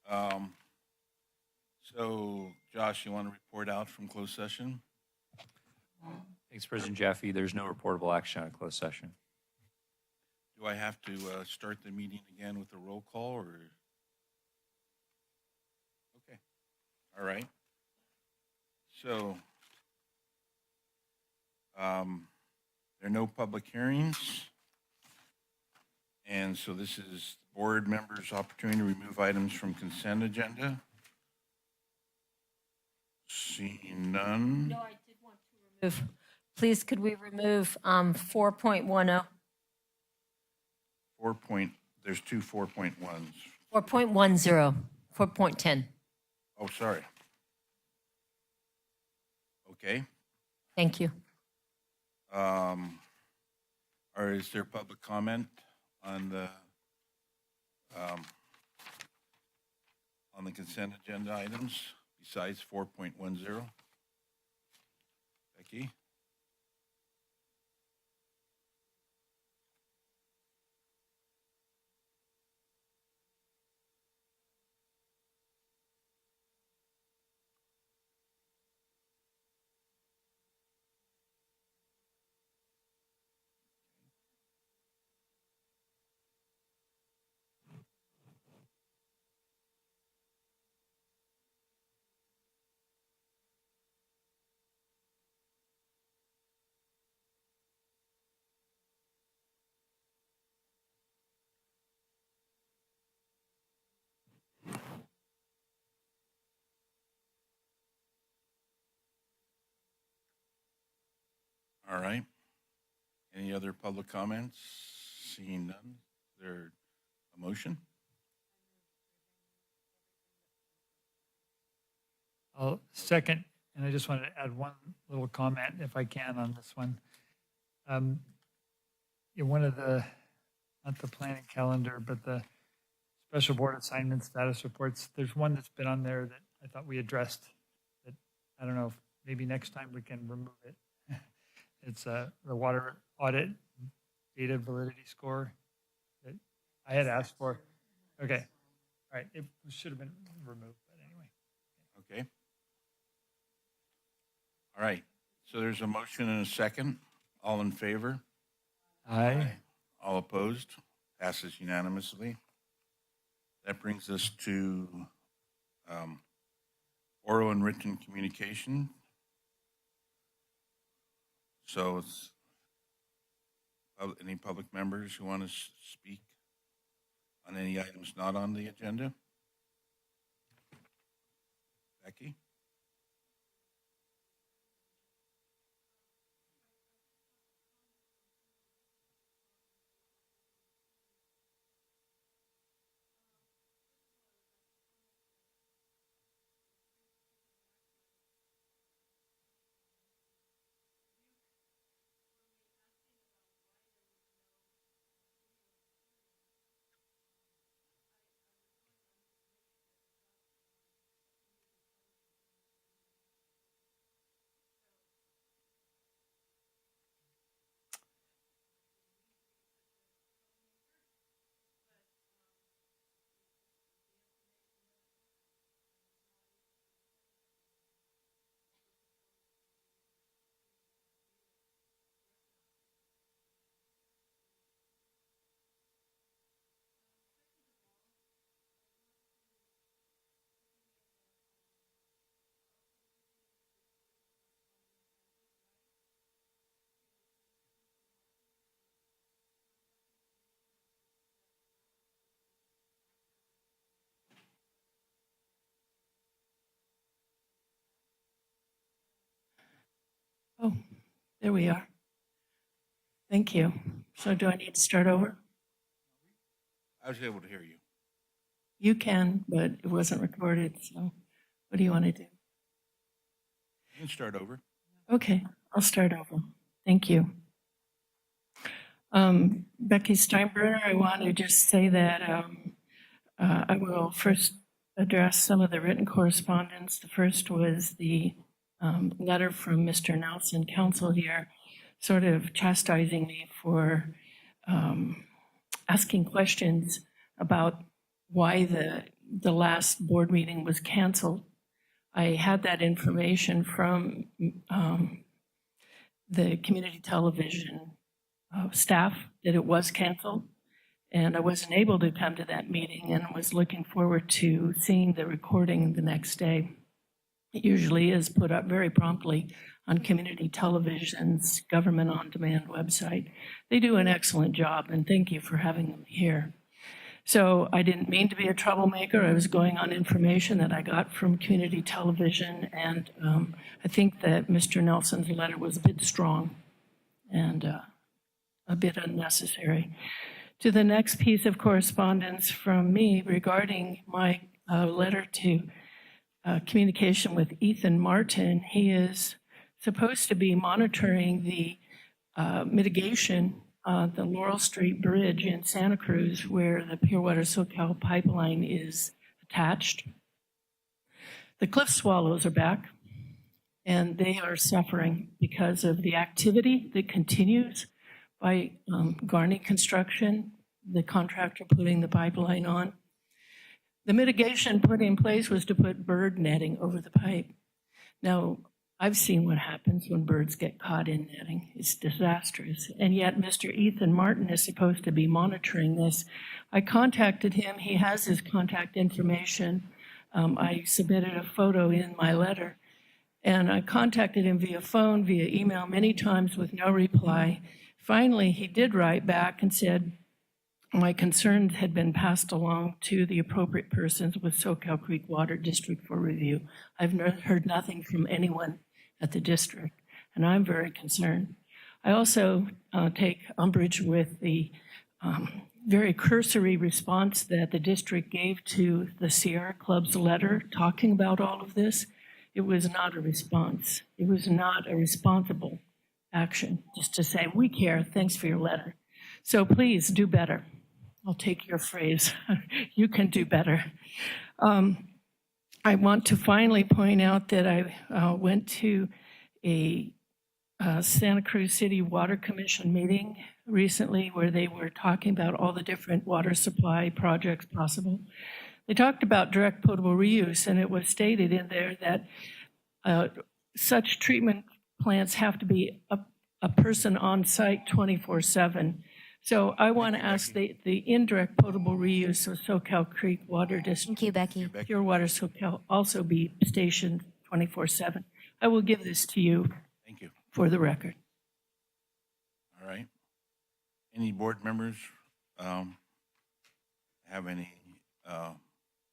Um, so, Josh, you want to report out from closed session? Thanks, President Jaffe. There's no reportable action on a closed session. Do I have to start the meeting again with a roll call, or? Okay, all right. So, there are no public hearings. And so this is board members' opportunity to remove items from consent agenda. Seeing none. No, I did want to remove. Please, could we remove 4.10? There's two 4.1s. 4.10, 4.10. Oh, sorry. Okay. Thank you. Or is there public comment on the consent agenda items besides 4.10? Becky? All right. Any other public comments? Seeing none, is there a motion? I'll second, and I just wanted to add one little comment, if I can, on this one. One of the, not the planning calendar, but the special board assignment status reports, there's one that's been on there that I thought we addressed, that I don't know if maybe next time we can remove it. It's the water audit data validity score that I had asked for. Okay, all right, it should have been removed, but anyway. Okay. All right. So there's a motion and a second. All in favor? Aye. All opposed? Passes unanimously. That brings us to oral and written communication. So it's any public members who want to speak on any items not on the agenda? Becky? Oh, there we are. Thank you. So do I need to start over? I was able to hear you. You can, but it wasn't recorded, so what do you want to do? You can start over. Okay, I'll start over. Thank you. Becky Steinbrenner, I want to just say that I will first address some of the written correspondence. The first was the letter from Mr. Nelson, counsel here, sort of chastising me for asking questions about why the last board meeting was canceled. I had that information from the community television staff that it was canceled, and I wasn't able to come to that meeting and was looking forward to seeing the recording the next day. It usually is put up very promptly on community television's Government on Demand website. They do an excellent job, and thank you for having them here. So I didn't mean to be a troublemaker. I was going on information that I got from community television, and I think that Mr. Nelson's letter was a bit strong and a bit unnecessary. To the next piece of correspondence from me regarding my letter to communication with Ethan Martin. He is supposed to be monitoring the mitigation on the Laurel Street Bridge in Santa Cruz, where the Pure Water Soquel pipeline is attached. The cliff swallows are back, and they are suffering because of the activity that continues by Garney Construction, the contractor putting the pipeline on. The mitigation put in place was to put bird netting over the pipe. Now, I've seen what happens when birds get caught in netting. It's disastrous. And yet Mr. Ethan Martin is supposed to be monitoring this. I contacted him. He has his contact information. I submitted a photo in my letter. And I contacted him via phone, via email, many times with no reply. Finally, he did write back and said, my concerns had been passed along to the appropriate persons with Soquel Creek Water District for review. I've heard nothing from anyone at the district, and I'm very concerned. I also take umbrage with the very cursory response that the district gave to the Sierra Club's letter talking about all of this. It was not a response. It was not a responsible action, just to say, we care, thanks for your letter. So please do better. I'll take your phrase. You can do better. I want to finally point out that I went to a Santa Cruz City Water Commission meeting recently where they were talking about all the different water supply projects possible. They talked about direct potable reuse, and it was stated in there that such treatment plants have to be a person on site 24/7. So I want to ask the indirect potable reuse of Soquel Creek Water District. Thank you, Becky. Pure Water Soquel also be stationed 24/7. I will give this to you Thank you. for the record. All right. Any board members have any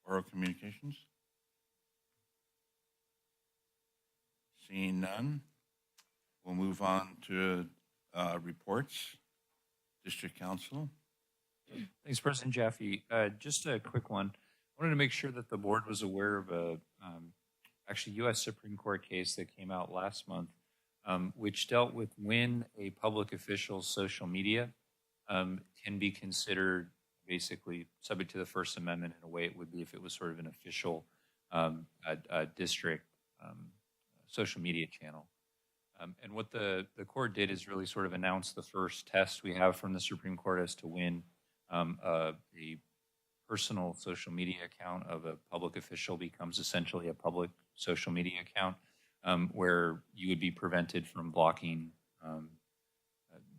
oral communications? Seeing none, we'll move on to reports. District Council. Thanks, President Jaffe. Just a quick one. I wanted to make sure that the board was aware of a actually U.S. Supreme Court case that came out last month, which dealt with when a public official's social media can be considered basically subject to the First Amendment in a way it would be if it was sort of an official district social media channel. And what the court did is really sort of announce the first test we have from the Supreme Court as to when a personal social media account of a public official becomes essentially a public social media account, where you would be prevented from blocking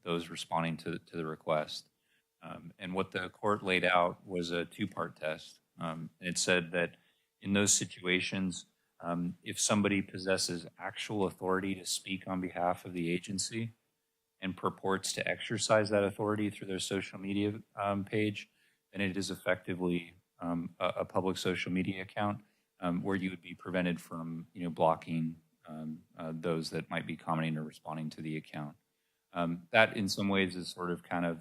those responding to the request. And what the court laid out was a two-part test. And it said that in those situations, if somebody possesses actual authority to speak on behalf of the agency and purports to exercise that authority through their social media page, then it is effectively a public social media account where you would be prevented from, blocking those that might be commenting or responding to the account. That in some ways is sort of kind of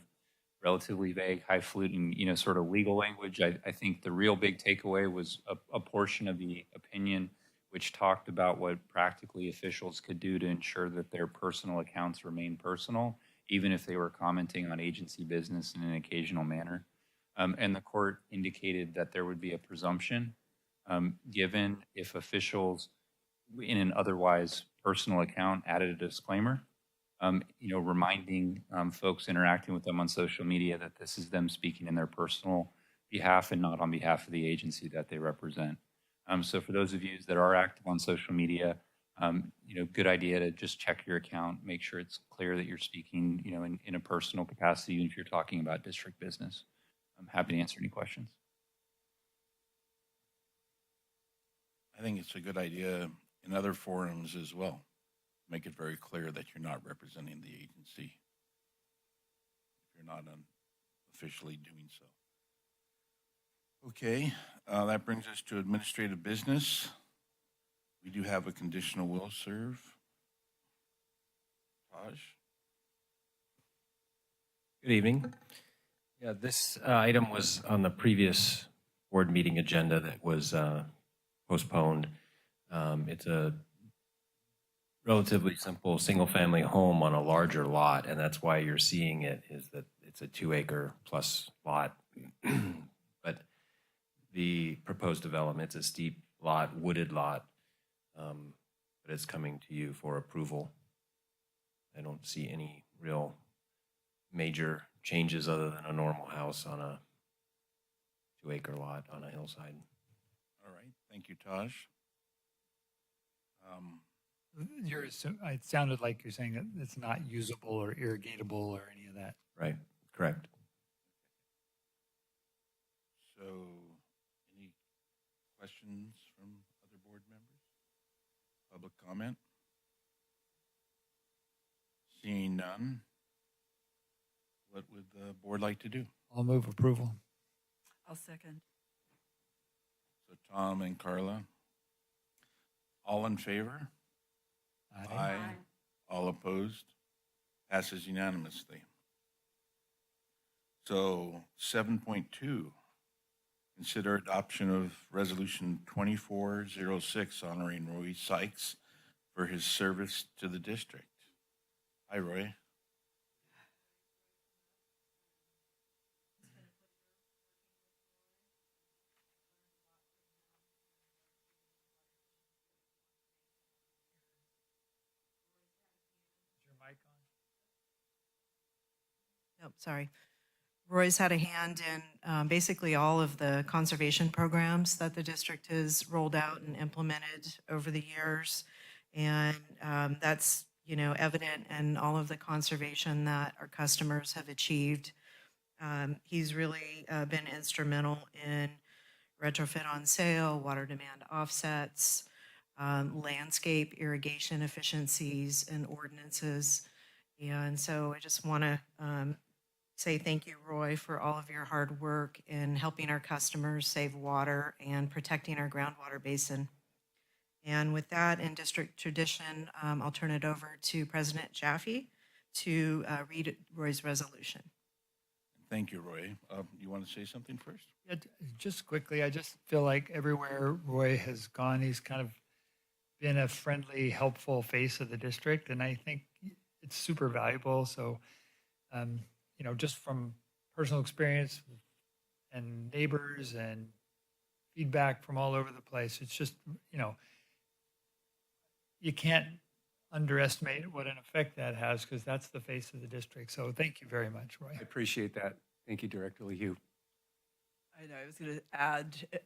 relatively vague, highfalutin, sort of legal language. I think the real big takeaway was a portion of the opinion which talked about what practically officials could do to ensure that their personal accounts remain personal, even if they were commenting on agency business in an occasional manner. And the court indicated that there would be a presumption given if officials in an otherwise personal account added a disclaimer, reminding folks interacting with them on social media that this is them speaking in their personal behalf and not on behalf of the agency that they represent. So for those of you that are active on social media, good idea to just check your account, make sure it's clear that you're speaking, in a personal capacity, even if you're talking about district business. I'm happy to answer any questions. I think it's a good idea in other forums as well. Make it very clear that you're not representing the agency if you're not officially doing so. Okay, that brings us to administrative business. We do have a conditional will serve. Taj? Good evening. Yeah, this item was on the previous board meeting agenda that was postponed. It's a relatively simple single-family home on a larger lot, and that's why you're seeing it, is that it's a 2-acre plus lot. But the proposed development, it's a steep lot, wooded lot, but it's coming to you for approval. I don't see any real major changes other than a normal house on a 2-acre lot on a hillside. All right, thank you, Taj. It sounded like you're saying that it's not usable or irrigatable or any of that. Right, correct. So, any questions from other board members? Public comment? Seeing none, what would the board like to do? I'll move approval. I'll second. So Tom and Carla, all in favor? All opposed? Passes unanimously. So 7.2, consider adoption of Resolution 2406 honoring Roy Sykes for his service to the district. Hi, Roy. Is your mic on? Nope, sorry. Roy's had a hand in basically all of the conservation programs that the district has rolled out and implemented over the years. And that's, evident in all of the conservation that our customers have achieved. He's really been instrumental in retrofit on sale, water demand offsets, landscape irrigation efficiencies and ordinances. And so I just want to say thank you, Roy, for all of your hard work in helping our customers save water and protecting our groundwater basin. And with that, in district tradition, I'll turn it over to President Jaffe to read Roy's resolution. Thank you, Roy. You want to say something first? Yeah, just quickly, I just feel like everywhere Roy has gone, he's kind of been a friendly, helpful face of the district, and I think it's super valuable. So, just from personal experience and neighbors and feedback from all over the place, it's just, you can't underestimate what an effect that has, because that's the face of the district. So thank you very much, Roy. I appreciate that. Thank you, Director Leahy. I know, I was going to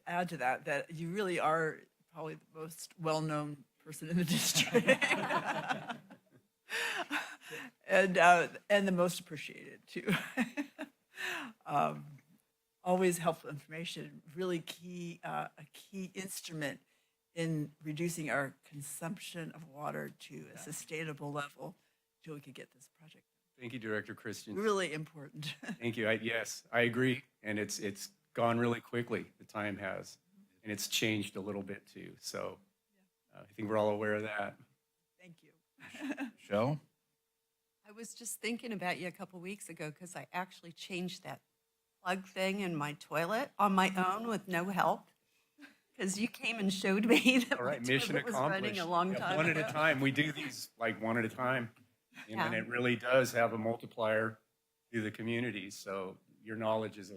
add to that you really are probably the most well-known person in the district. and the most appreciated, too. Always helpful information, really a key instrument in reducing our consumption of water to a sustainable level until we could get this project. Thank you, Director Christian. Really important. Thank you. Yes, I agree. And it's gone really quickly. The time has. And it's changed a little bit, too. So I think we're all aware of that. Thank you. Michelle? I was just thinking about you a couple weeks ago because I actually changed that plug thing in my toilet on my own with no help. Because you came and showed me that All right, my mission toilet was accomplished. running a long Yeah, time one ago. at a time. We do these like one at a time. And Yeah. it really does have a multiplier through the community. So your knowledge is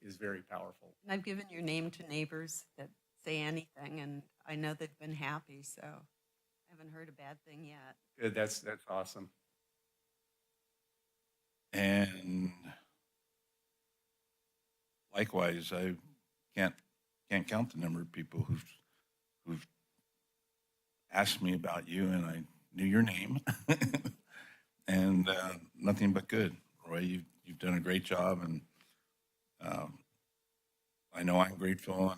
is very powerful. And I've given your name to neighbors that say anything, and I know they've been happy, so I haven't heard a bad thing yet. Good. That's awesome. likewise, I can't count the number of people who've asked me about you, and I knew your name, and nothing but good. Roy, you've done a great job, and I know I'm grateful,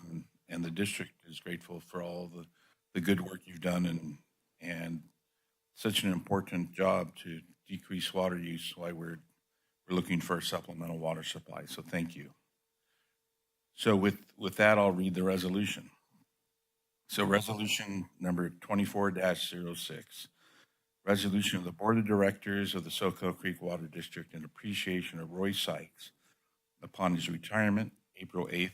and the district is grateful for all the good work you've done, and such an important job to decrease water use while we're looking for a supplemental water supply. So thank you. So with that, I'll read the resolution. So resolution number 24-06, resolution of the Board of Directors of the Soquel Creek Water District in appreciation of Roy Sykes upon his retirement, April 8th,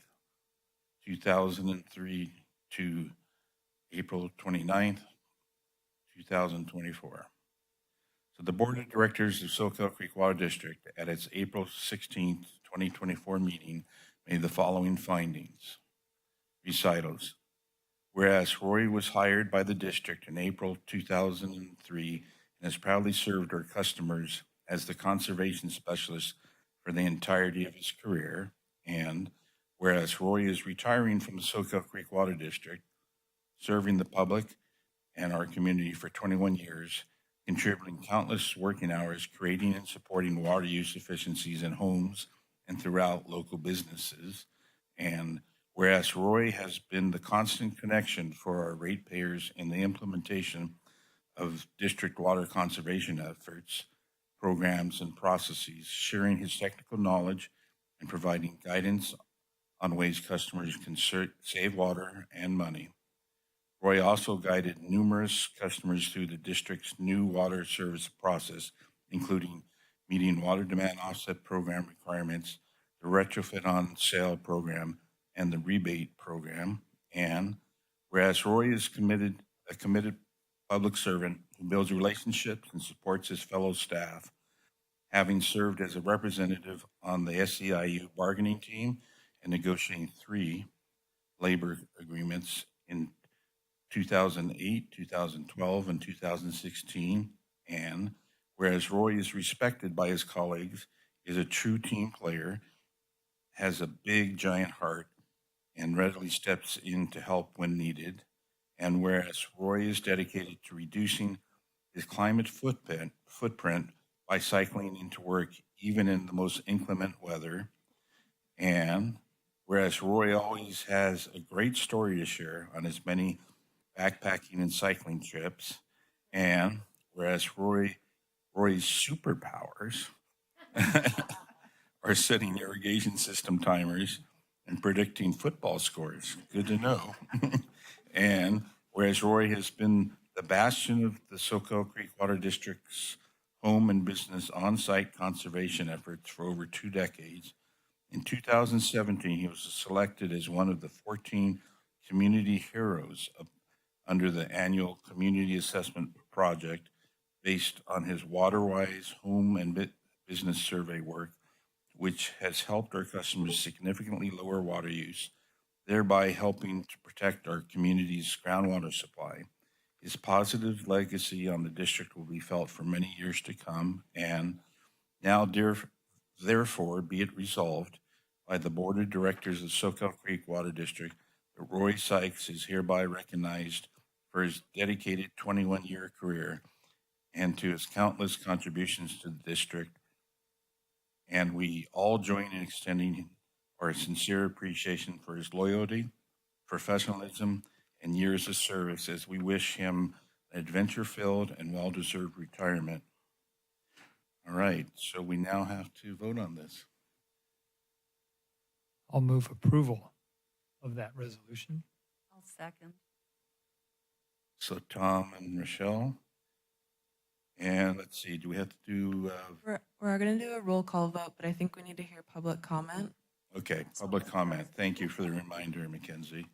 2003 to April 29th, 2024. So the Board of Directors of Soquel Creek Water District at its April 16th, 2024 meeting made the following findings. Recitals. Whereas Roy was hired by the district in April 2003 and has proudly served our customers as the conservation specialist for the entirety of his career, and whereas Roy is retiring from the Soquel Creek Water District, serving the public and our community for 21 years, contributing countless working hours, creating and supporting water use efficiencies in homes and throughout local businesses, and whereas Roy has been the constant connection for our ratepayers in the implementation of district water conservation efforts, programs, and processes, sharing his technical knowledge and providing guidance on ways customers can save water and money. Roy also guided numerous customers through the district's new water service process, including meeting water demand offset program requirements, the retrofit on sale program, and the rebate program. And whereas Roy is a committed public servant who builds relationships and supports his fellow staff, having served as a representative on the SEIU bargaining team and negotiating 3 labor agreements in 2008, 2012, and 2016. And whereas Roy is respected by his colleagues, is a true team player, has a big, giant heart, and readily steps in to help when needed. And whereas Roy is dedicated to reducing his climate footprint by cycling into work even in the most inclement weather. And whereas Roy always has a great story to share on his many backpacking and cycling trips. And whereas Roy's superpowers are setting irrigation system timers and predicting football scores. Good to know. And whereas Roy has been the bastion of the Soquel Creek Water District's home and business on-site conservation efforts for over 2 decades, in 2017, he was selected as one of the 14 community heroes under the annual community assessment project based on his WaterWise home and business survey work, which has helped our customers significantly lower water use, thereby helping to protect our community's groundwater supply. His positive legacy on the district will be felt for many years to come, and now, therefore, be it resolved by the Board of Directors of Soquel Creek Water District that Roy Sykes is hereby recognized for his dedicated 21-year career and to his countless contributions to the district. And we all join in extending our sincere appreciation for his loyalty, professionalism, and years of service as we wish him an adventure-filled and well-deserved retirement. All right, so we now have to vote on this. I'll move approval of that resolution. I'll second. So Tom and Rochelle. And let's see, do we have to do, We're going to do a roll call vote, but I think we need to hear public comment. okay, public comment. Thank you for the reminder, Mackenzie.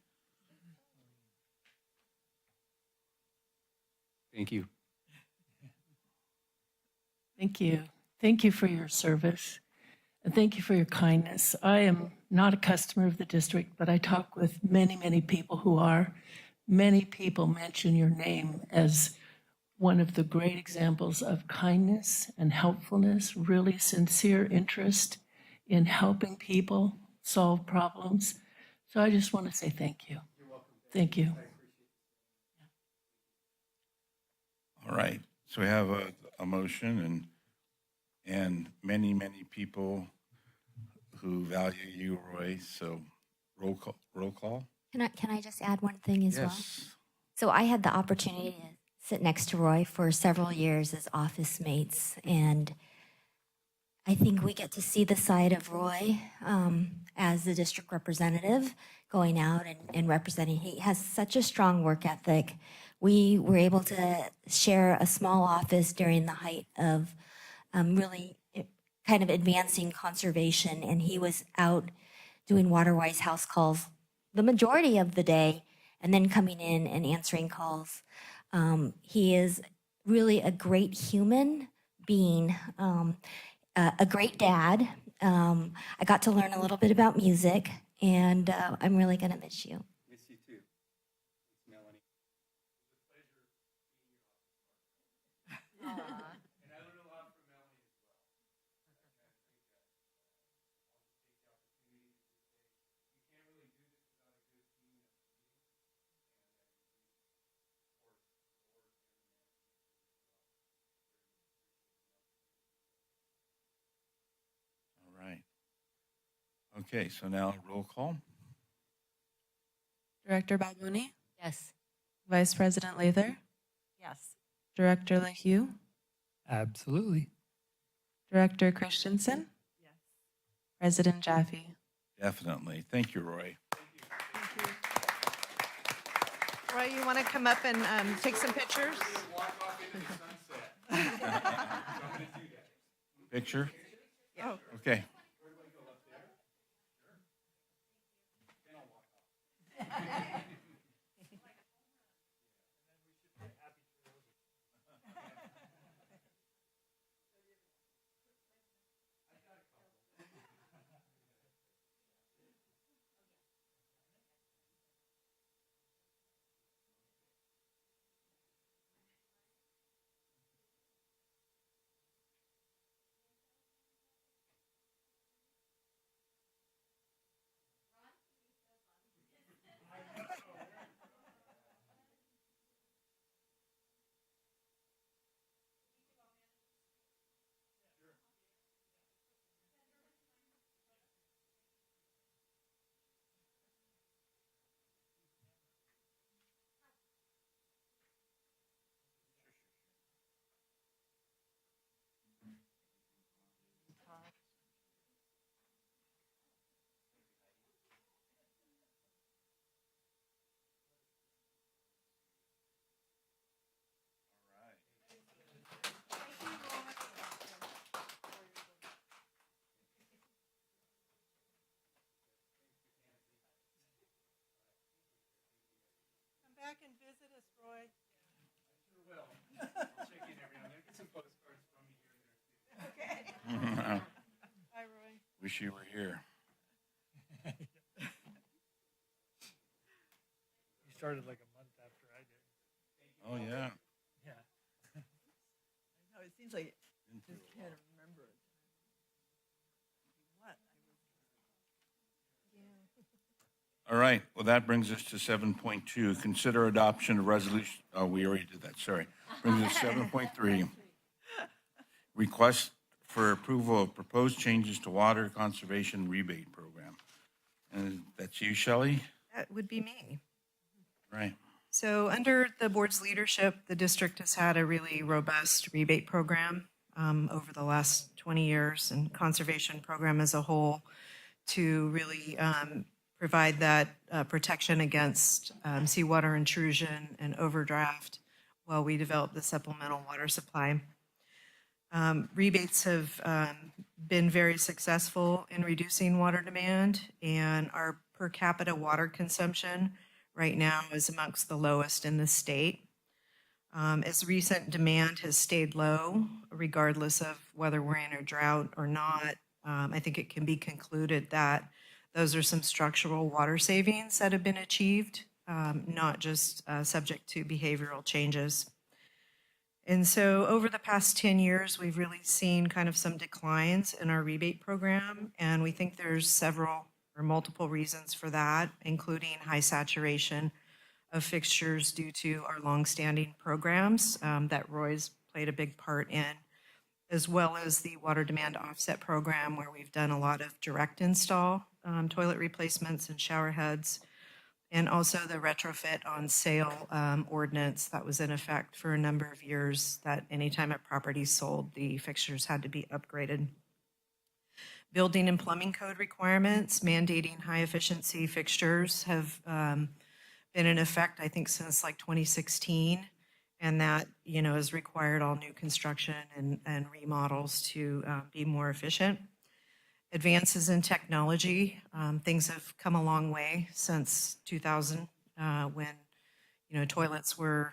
Thank you. Thank you. Thank you for your service. And thank you for your kindness. I am not a customer of the district, but I talk with many, many people who are. Many people mention your name as one of the great examples of kindness and helpfulness, really sincere interest in helping people solve problems. So I just want to say thank you. You're welcome. Thank you. All right, so we have a motion and many, many people who value you, Roy, so roll call? Can I just add one thing as well? Yes. So I had the opportunity to sit next to Roy for several years as office mates, and I think we get to see the side of Roy as the district representative going out and representing. He has such a strong work ethic. We were able to share a small office during the height of really kind of advancing conservation, and he was out doing Waterwise house calls the majority of the day and then coming in and answering calls. He is really a great human being, a great dad. I got to learn a little bit about music, and I'm really going to miss you. Miss you too. Thanks, Melanie. All right. Okay, so now roll call? Director Balboni, Yes. Vice President Lather, Yes. Director LaHue, Absolutely. Director Christensen, Yes. President Jaffe. Definitely. Thank you, Roy. Roy, you want to come up and take some pictures? Picture? Oh. Okay. Come back and visit us, Roy. Sure will. I'll check in every now and then. Get some postcards from me here and there too. Okay. Bye, Roy. Wish you were here. You started like a month after I did. Oh, yeah. Yeah. No, it seems like I just can't remember it. What? All right, well, that brings us to 7.2, consider adoption of resolution, oh, we already did that, sorry. Brings us to 7.3, request for approval of proposed changes to water conservation rebate program. And that's you, Shelley? That would be me. Right. So under the board's leadership, the district has had a really robust rebate program over the last 20 years, and conservation program as a whole to really provide that protection against seawater intrusion and overdraft while we develop the supplemental water supply. Rebates have been very successful in reducing water demand, and our per capita water consumption right now is amongst the lowest in the state. As recent demand has stayed low, regardless of whether we're in a drought or not, I think it can be concluded that those are some structural water savings that have been achieved, not just subject to behavioral changes. And so over the past 10 years, we've really seen kind of some declines in our rebate program, and we think there's several There are multiple reasons for that, including high saturation of fixtures due to our longstanding programs that Roy's played a big part in, as well as the water demand offset program where we've done a lot of direct install toilet replacements and shower heads, and also the retrofit on sale ordinance that was in effect for a number of years, that anytime a property sold, the fixtures had to be upgraded. Building and plumbing code requirements mandating high efficiency fixtures have been in effect, I think, since like 2016. And that, has required all new construction and remodels to be more efficient. Advances in technology, things have come a long way since 2000 when, toilets were,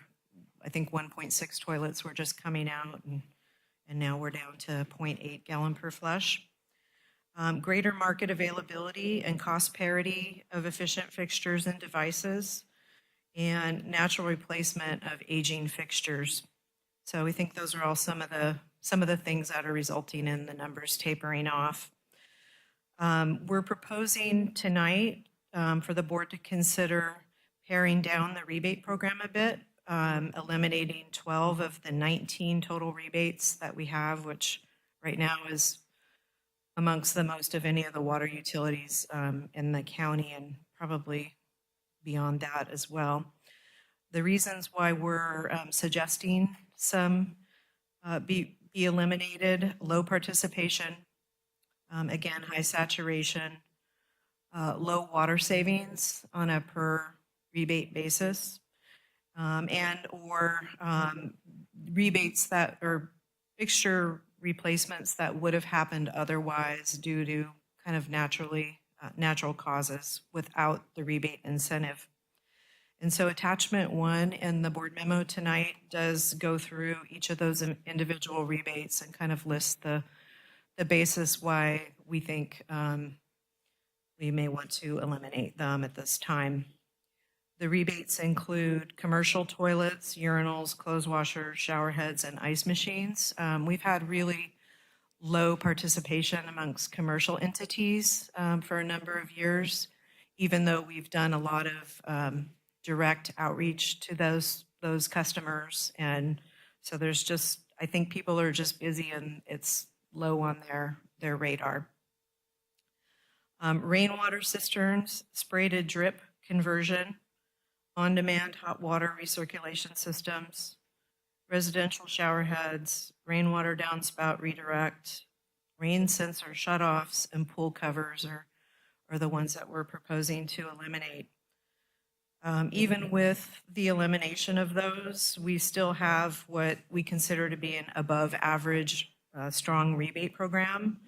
I think 1.6 toilets were just coming out, and now we're down to 0.8 gallon per flush. Greater market availability and cost parity of efficient fixtures and devices, and natural replacement of aging fixtures. So we think those are all some of the things that are resulting in the numbers tapering off. We're proposing tonight for the board to consider paring down the rebate program a bit, eliminating 12 of the 19 total rebates that we have, which right now is amongst the most of any of the water utilities in the county, and probably beyond that as well. The reasons why we're suggesting some be eliminated: low participation, again, high saturation, low water savings on a per rebate basis, or rebates that are fixture replacements that would have happened otherwise due to kind of natural causes without the rebate incentive. And so attachment 1 in the board memo tonight does go through each of those individual rebates and kind of list the basis why we think we may want to eliminate them at this time. The rebates include commercial toilets, urinals, clothes washers, shower heads, and ice machines. We've had really low participation amongst commercial entities for a number of years, even though we've done a lot of direct outreach to those customers. And so there's just, I think people are just busy and it's low on their radar. Rainwater cisterns, spray-to drip conversion, on-demand hot water recirculation systems, residential shower heads, rainwater downspout redirect, rain sensor shutoffs, and pool covers are the ones that we're proposing to eliminate. Even with the elimination of those, we still have what we consider to be an above average strong rebate program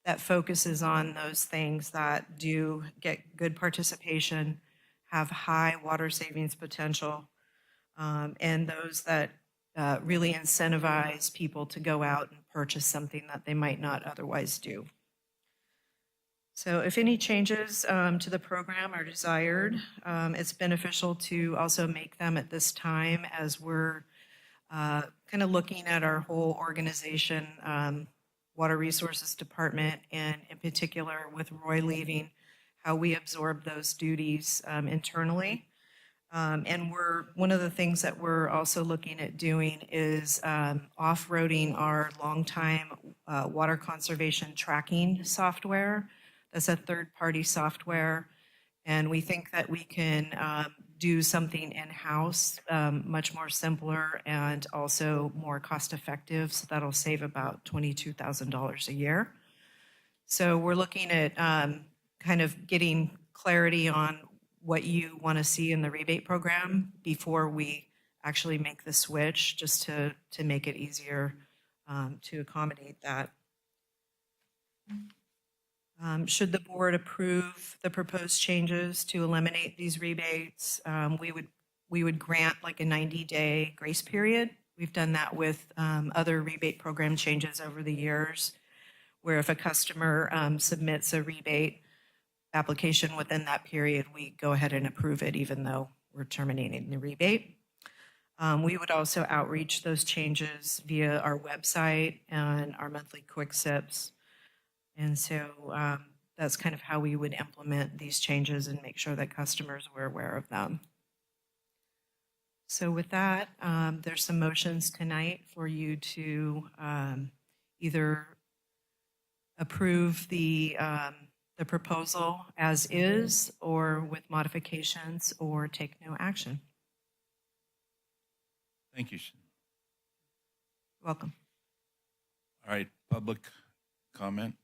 that focuses on those things that do get good participation, have high water savings potential, and those that really incentivize people to go out and purchase something that they might not otherwise do. So if any changes to the program are desired, it's beneficial to also make them at this time as we're kind of looking at our whole organization, Water Resources Department, and in particular with Roy leaving, how we absorb those duties internally. And one of the things that we're also looking at doing is off-roading our longtime water conservation tracking software. That's a third-party software, and we think that we can do something in-house, much more simpler and also more cost-effective, so that'll save about $22,000 a year. So we're looking at kind of getting clarity on what you want to see in the rebate program before we actually make the switch, just to make it easier to accommodate that. Should the board approve the proposed changes to eliminate these rebates, we would grant like a 90-day grace period. We've done that with other rebate program changes over the years, where if a customer submits a rebate application within that period, we go ahead and approve it, even though we're terminating the rebate. We would also outreach those changes via our website and our monthly quick sips. And so that's kind of how we would implement these changes and make sure that customers were aware of them. So with that, there's some motions tonight for you to either approve the proposal as is or with modifications or take no action. Thank you. Shannon. Welcome. All right, public comment.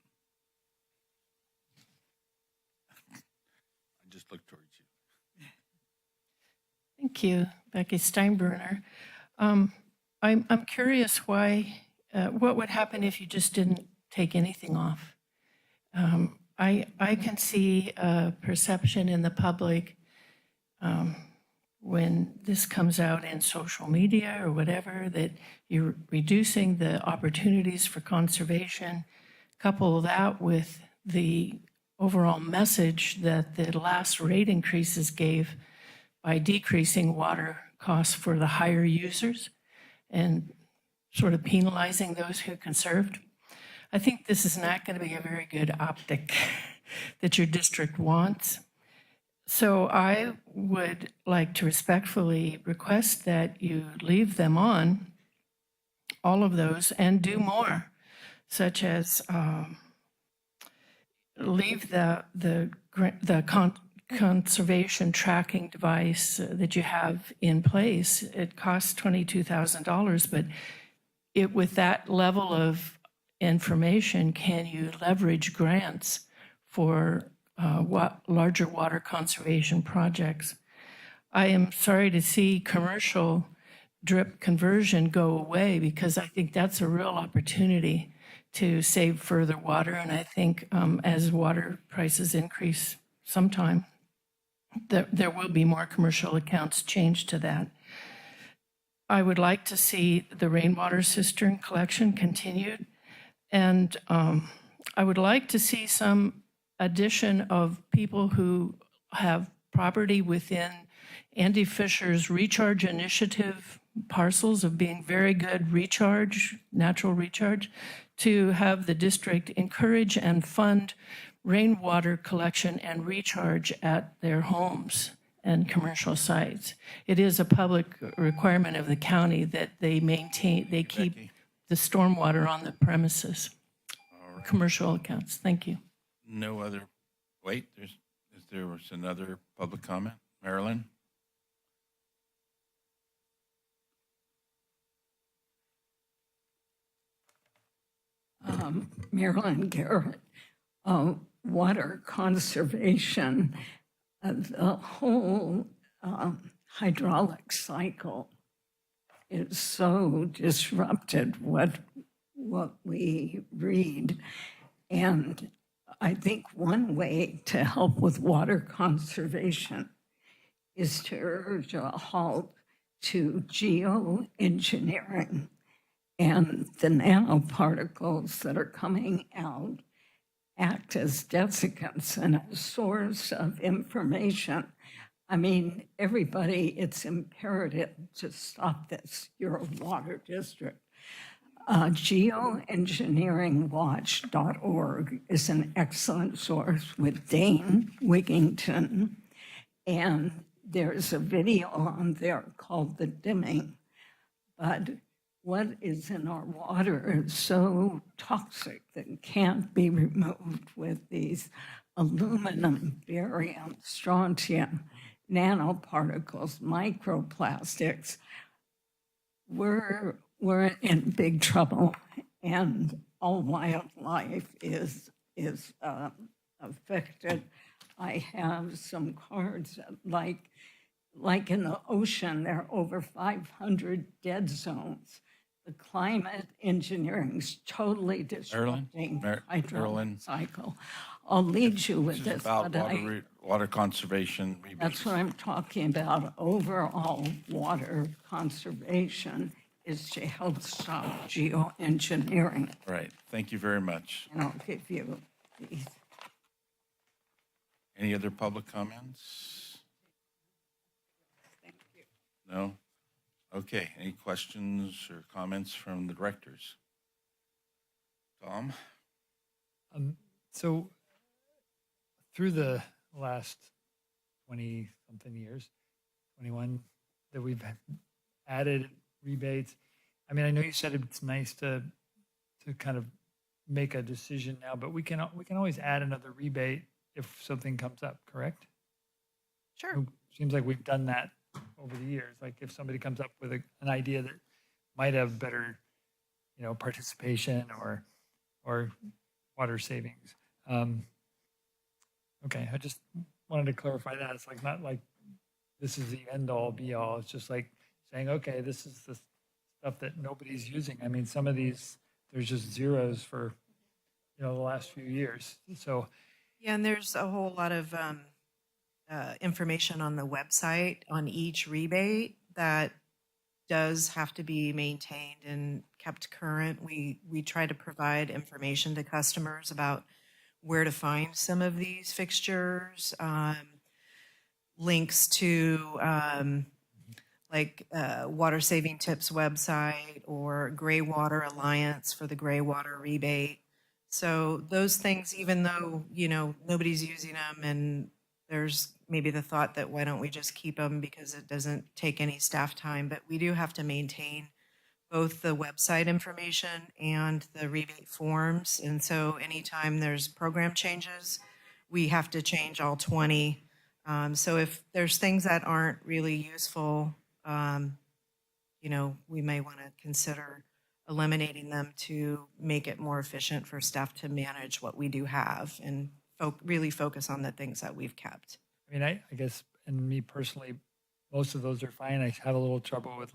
I just looked towards you. Thank you, Becky Steinbruner. I'm curious why, what would happen if you just didn't take anything off? I can see a perception in the public when this comes out in social media or whatever, that you're reducing the opportunities for conservation. Couple that with the overall message that the last rate increases gave by decreasing water costs for the higher users and sort of penalizing those who conserved. I think this is not going to be a very good optic that your district wants. So I would like to respectfully request that you leave them on, all of those, and do more, such as leave the conservation tracking device that you have in place. It costs $22,000, but with that level of information, can you leverage grants for larger water conservation projects? I am sorry to see commercial drip conversion go away, because I think that's a real opportunity to save further water. And I think as water prices increase sometime, there will be more commercial accounts changed to that. I would like to see the rainwater cistern collection continued. And I would like to see some addition of people who have property within Andy Fisher's recharge initiative parcels of being very good recharge, natural recharge, to have the district encourage and fund rainwater collection and recharge at their homes and commercial sites. It is a public requirement of the county that they keep Becky? the stormwater on the premises, All right. commercial accounts. Thank you. No other, wait, there was another public comment? Marilyn? Marilyn Garrett, water conservation, the whole hydraulic cycle is so disrupted, what we read. And I think one way to help with water conservation is to urge a halt to geoengineering and the nanoparticles that are coming out act as desiccants and a source of information. I mean, everybody, it's imperative to stop this. You're a water district. Geoengineeringwatch.org is an excellent source with Dane Wigington, and there's a video on there called The Dimming. But what is in our water is so toxic that can't be removed with these aluminum, barium, strontium, nanoparticles, microplastics. We're in big trouble, and all wildlife is affected. I have some cards like in the ocean, there are over 500 dead zones. The climate engineering is totally disrupting the hydraulic cycle. I'll lead you with This is this, about but water conservation rebates. that's what I'm talking about. Overall water conservation is to help stop geoengineering. Right, thank you very much. And I'll give you these. Any other public comments? Thank you. No? Okay, any questions or comments from the directors? Tom? So through the last 20-something years, 21, that we've added rebates. I mean, I know you said it's nice to kind of make a decision now, but we can always add another rebate if something comes up, correct? Sure. Seems like we've done that over the years. Like if somebody comes up with an idea that might have better, participation or water savings. Okay, I just wanted to clarify that. It's like not like this is the end all be all. It's just like saying, okay, this is the stuff that nobody's using. I mean, some of these there's just zeros for the last few years. So Yeah, and there's a whole lot of information on the website on each rebate that does have to be maintained and kept current. We try to provide information to customers about where to find some of these fixtures, links to Water Saving Tips website or Gray Water Alliance for the gray water rebate. So those things, even though, nobody's using them and there's maybe the thought that why don't we just keep them because it doesn't take any staff time, but we do have to maintain both the website information and the rebate forms. And so anytime there's program changes, we have to change all 20. So if there's things that aren't really useful, we may want to consider eliminating them to make it more efficient for staff to manage what we do have and really focus on the things that we've kept. I mean, I guess, and me personally, most of those are fine. I have a little trouble with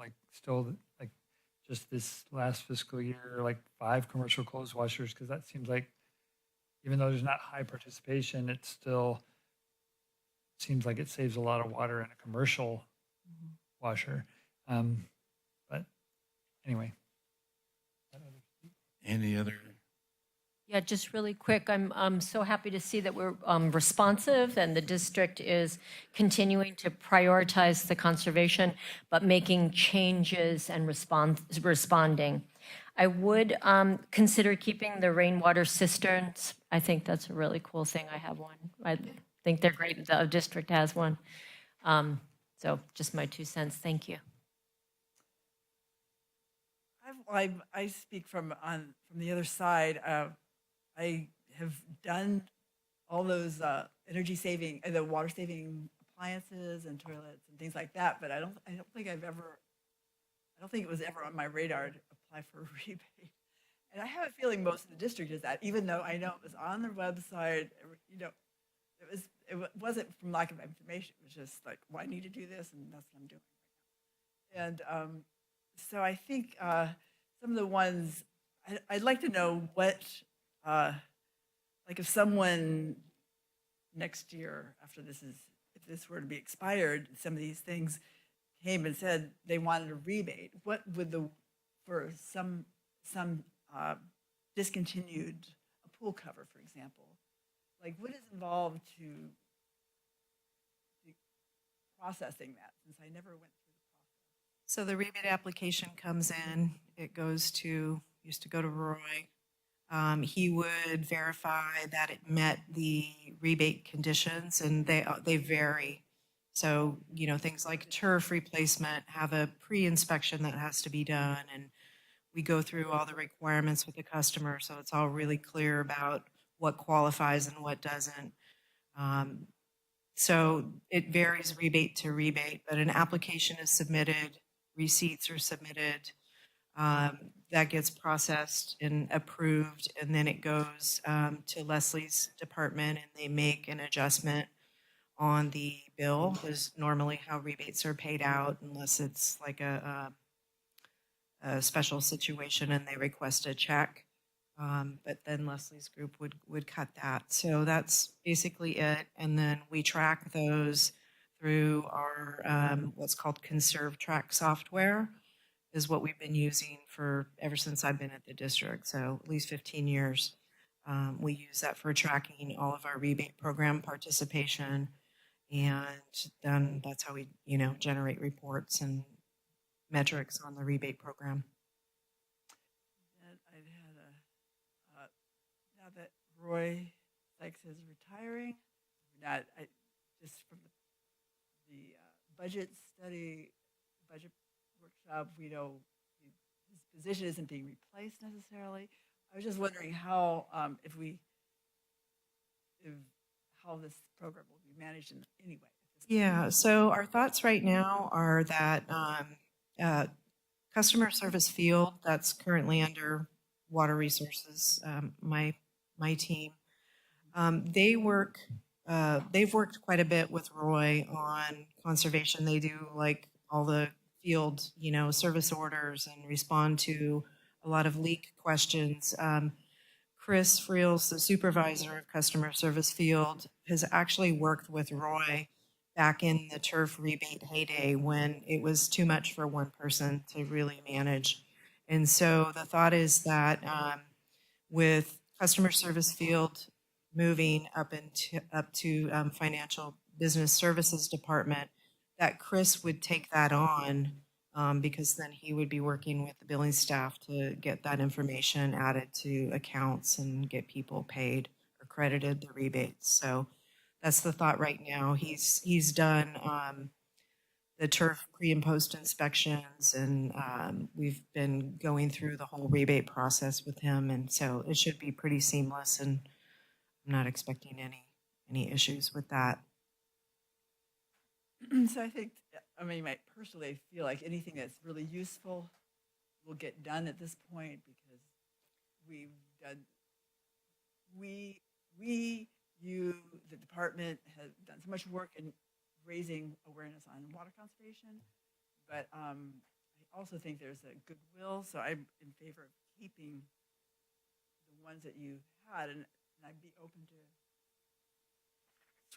just this last fiscal year, 5 commercial clothes washers, because that seems like, even though there's not high participation, it still seems like it saves a lot of water in a commercial washer. But anyway. Any other? Yeah, just really quick, I'm so happy to see that we're responsive and the district is continuing to prioritize the conservation, but making changes and responding. I would consider keeping the rainwater cisterns. I think that's a really cool thing. I have one. I think they're great. The district has one. So just my 2 cents. Thank you. I speak from the other side. I have done all those energy saving, the water saving appliances and toilets and things like that, but I don't think it was ever on my radar to apply for a rebate. And I have a feeling most of the district is that, even though I know it was on their website, it wasn't from lack of information. It was just like, well, I need to do this, and that's what I'm doing right now. And so I think some of the ones I'd like to know what, if someone next year after if this were to be expired, some of these things came and said they wanted a rebate, what would for some discontinued a pool cover, for example, what is involved to processing that, since I never went through the process? So the rebate application comes in, it used to go to Roy. He would verify that it met the rebate conditions, and they vary. So, things like turf replacement have a pre-inspection that has to be done, and we go through all the requirements with the customer, so it's all really clear about what qualifies and what doesn't. So it varies rebate to rebate, but an application is submitted, receipts are submitted, that gets processed and approved, and then it goes to Leslie's department, and they make an adjustment on the bill. Is normally how rebates are paid out, unless it's like a special situation and they request a check. But then Leslie's group would cut that. So that's basically it. And then we track those through our what's called Conserve Track software, is what we've been using for ever since I've been at the district. So at least 15 years. We use that for tracking all of our rebate program participation. And then that's how we, generate reports and metrics on the rebate program. Now that Roy Sykes is retiring, not, just from the budget study, budget workshop, we know his position isn't being replaced necessarily. I was just wondering how, how this program will be managed in any way. Yeah, so our thoughts right now are that customer service field, that's currently under water resources, my team, they've worked quite a bit with Roy on conservation. They do like all the field, service orders and respond to a lot of leak questions. Chris Friels, the supervisor of customer service field, has actually worked with Roy back in the turf rebate heyday when it was too much for one person to really manage. And so the thought is that with customer service field moving up to financial business services department, that Chris would take that on because then he would be working with the billing staff to get that information added to accounts and get people paid or credited the rebates. So that's the thought right now. He's done the turf pre and post inspections, and we've been going through the whole rebate process with him, and so it should be pretty seamless, and I'm not expecting any issues with that. So I think, personally, I feel like anything that's really useful will get done at this point because the department has done so much work in raising awareness on water conservation, but I also think there's a goodwill, so I'm in favor of keeping the ones that you had, and I'd be open to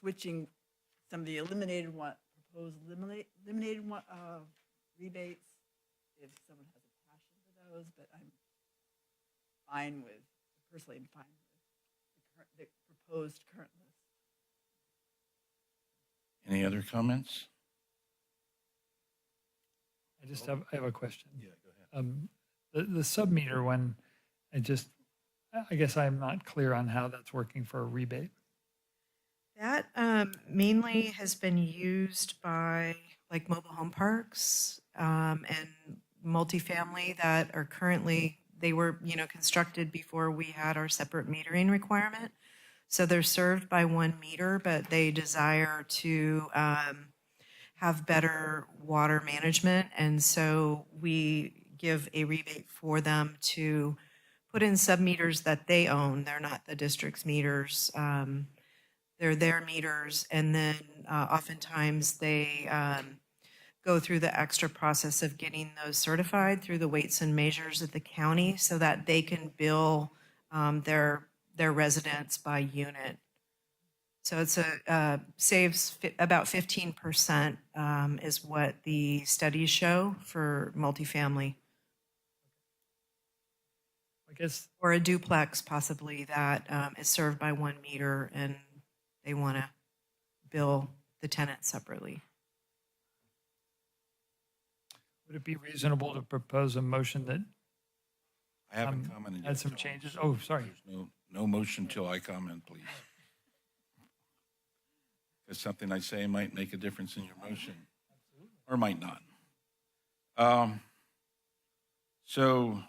switching some of the proposed eliminated rebates if someone has a passion for those, but personally I'm fine with the proposed current list. Any other comments? I have a question. Yeah, go ahead. The sub-meter one, I guess I'm not clear on how that's working for a rebate. That mainly has been used by like mobile home parks and multifamily that are currently, they were, constructed before we had our separate metering requirement. So they're served by one meter, but they desire to have better water management. And so we give a rebate for them to put in sub-meters that they own. They're not the district's meters. They're their meters. And then oftentimes they go through the extra process of getting those certified through the weights and measures of the county so that they can bill their residents by unit. So it's saves about 15% is what the studies show for multifamily. I guess, or a duplex possibly that is served by one meter and they want to bill the tenant separately. would it be reasonable to propose a motion that I haven't commented yet. had some so changes? Oh, sorry. There's no motion till I comment, please. Because something I say might make a difference in your motion, or might not. So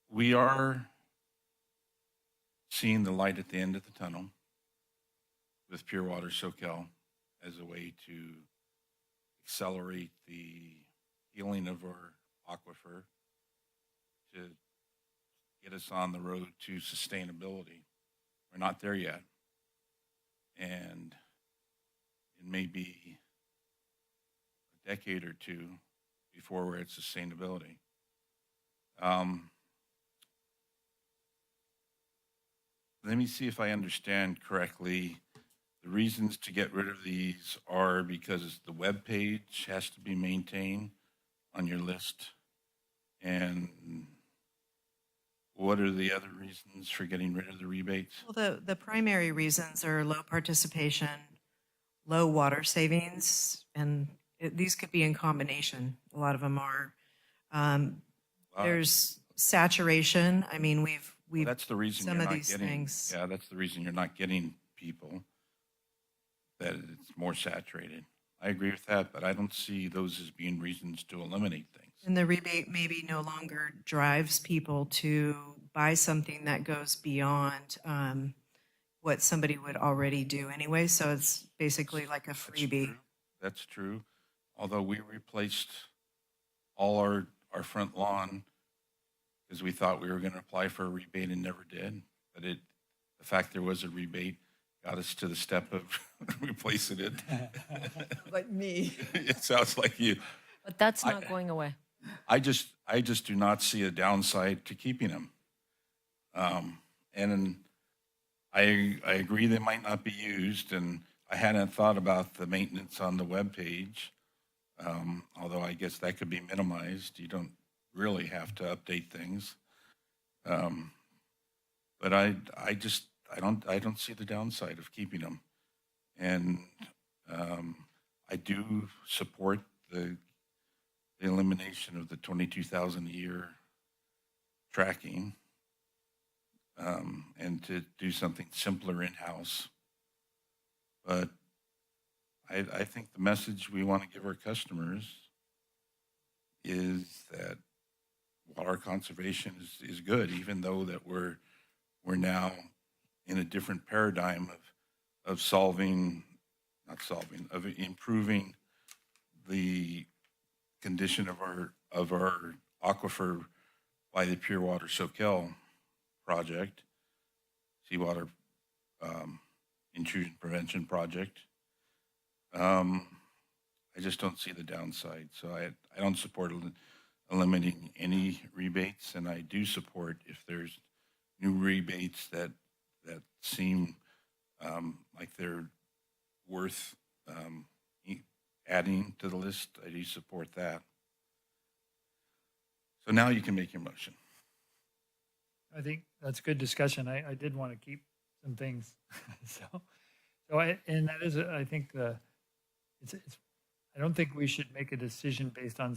we are seeing the light at the end of the tunnel with Pure Water Soquel as a way to accelerate the healing of our aquifer, to get us on the road to sustainability. We're not there yet. And it may be a decade or two before we're at sustainability. Let me see if I understand correctly. The reasons to get rid of these are because the web page has to be maintained on your list. And what are the other reasons for getting rid of the rebates? Well, the primary reasons are low participation, low water savings, and these could be in combination. A lot of them are. There's saturation. I mean, we've that's the reason some you're of not these getting, things. Yeah, that's the reason you're not getting people, that it's more saturated. I agree with that, but I don't see those as being reasons to eliminate things. And the rebate maybe no longer drives people to buy something that goes beyond what somebody would already do anyway. So it's basically like a That's freebie. true. That's true. Although we replaced all our front lawn because we thought we were going to apply for a rebate and never did. But the fact there was a rebate got us to the step of replacing it. Like me. It sounds like you. But that's not going away. I just do not see a downside to keeping them. And I agree they might not be used, and I hadn't thought about the maintenance on the webpage, although I guess that could be minimized. You don't really have to update things. But I don't see the downside of keeping them. And I do support the elimination of the 22,000 a year tracking, and to do something simpler in-house. But I think the message we want to give our customers is that water conservation is good, even though that we're now in a different paradigm of improving the condition of our aquifer by the Pure Water Soquel project, seawater intrusion prevention project. I just don't see the downside. So I don't support eliminating any rebates, and I do support if there's new rebates that seem like they're worth adding to the list. I do support that. So now you can make your motion. I think that's good discussion. I did want to keep some things. And that is, I think I don't think we should make a decision based on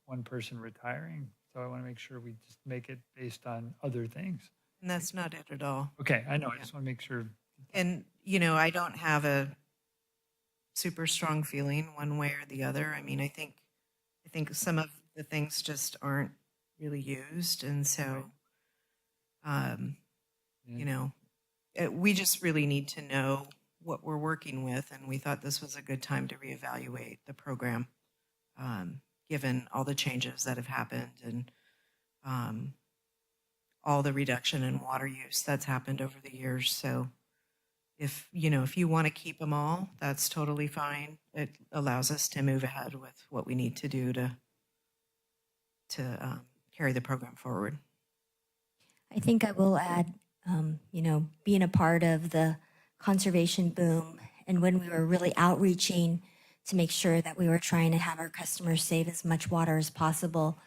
one person retiring. So I want to make sure we just make it based on other things. And that's not it at all. Okay, I know. I just want to make sure. And, I don't have a super strong feeling one way or the other. I mean, I think some of the things just aren't really used. And so, we just really need to know what we're working with. And we thought this was a good time to reevaluate the program, given all the changes that have happened and all the reduction in water use that's happened over the years. So if you want to keep them all, that's totally fine. It allows us to move ahead with what we need to do to carry the program forward. I think I will add, being a part of the conservation boom and when we were really outreaching to make sure that we were trying to have our customers save as much water as possible,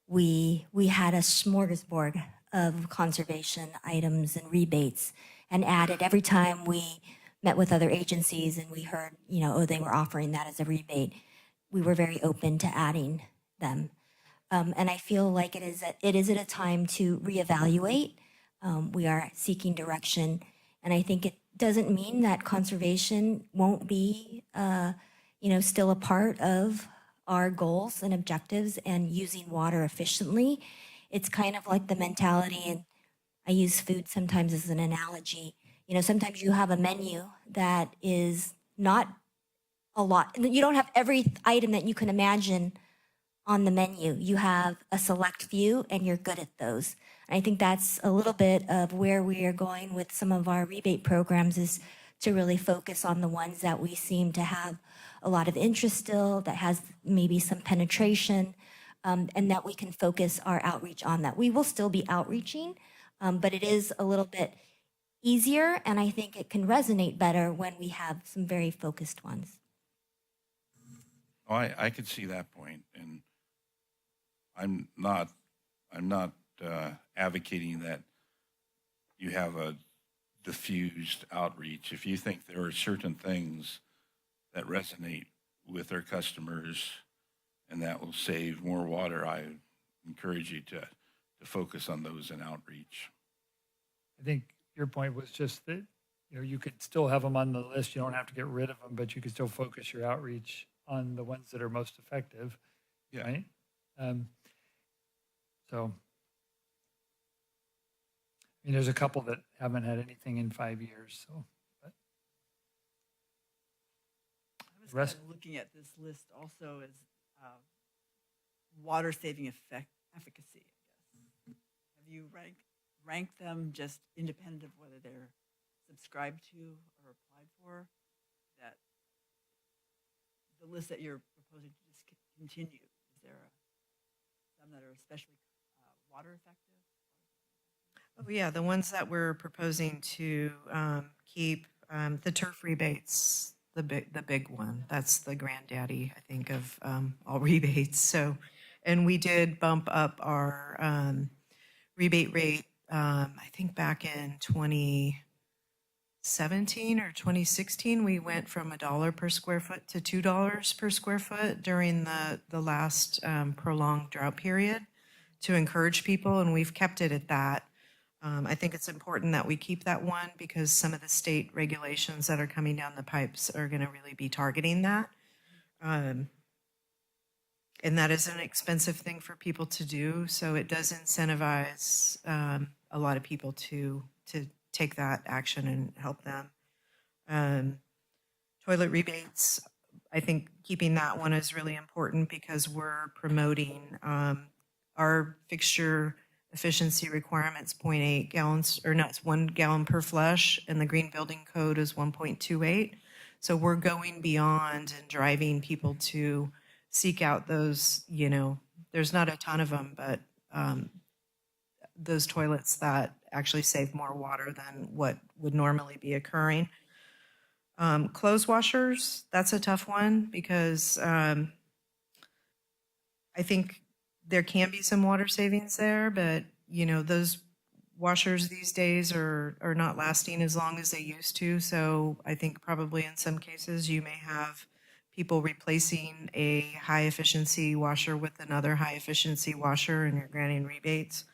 we had a smorgasbord of conservation items and rebates and added every time we met with other agencies and we heard, they were offering that as a rebate. We were very open to adding them. And I feel like it is at a time to reevaluate. We are seeking direction. And I think it doesn't mean that conservation won't be, still a part of our goals and objectives and using water efficiently. It's kind of like the mentality, and I use food sometimes as an analogy. Sometimes you have a menu that is not a lot. You don't have every item that you can imagine on the menu. You have a select few and you're good at those. And I think that's a little bit of where we are going with some of our rebate programs, is to really focus on the ones that we seem to have a lot of interest still, that has maybe some penetration, and that we can focus our outreach on that. We will still be outreaching, but it is a little bit easier, and I think it can resonate better when we have some very focused ones. Oh, I could see that point, and I'm not advocating that you have a diffused outreach. If you think there are certain things that resonate with our customers and that will save more water, I encourage you to focus on those in outreach. I think your point was just that, you could still have them on the list. You don't have to get rid of them, but you could still focus your outreach on the ones that are most effective, Yeah. right? So, I mean, there's a couple that haven't had anything in 5 years, so. But I was kind rest- of looking at this list also as water saving efficacy, I guess. Have you ranked them just independent of whether they're subscribed to or applied for? That the list that you're proposing to just continue, is there some that are especially water effective? Oh, yeah, the ones that we're proposing to keep, the turf rebates, the big one. That's the granddaddy, I think, of all rebates. So, and we did bump up our rebate rate, I think back in 2017 or 2016, we went from $1 per square foot to $2 per square foot during the last prolonged drought period to encourage people, and we've kept it at that. I think it's important that we keep that one because some of the state regulations that are coming down the pipes are going to really be targeting that. And that is an expensive thing for people to do, so it does incentivize a lot of people to take that action and help them. Toilet rebates, I think keeping that one is really important because we're promoting our fixture efficiency requirements 0.8 gallons, or no, it's 1 gallon per flush, and the green building code is 1.28. So we're going beyond and driving people to seek out those, there's not a ton of them, but those toilets that actually save more water than what would normally be occurring. Clothes washers, that's a tough one because I think there can be some water savings there, but those washers these days are not lasting as long as they used to. So I think probably in some cases you may have people replacing a high efficiency washer with another high efficiency washer, and you're granting rebates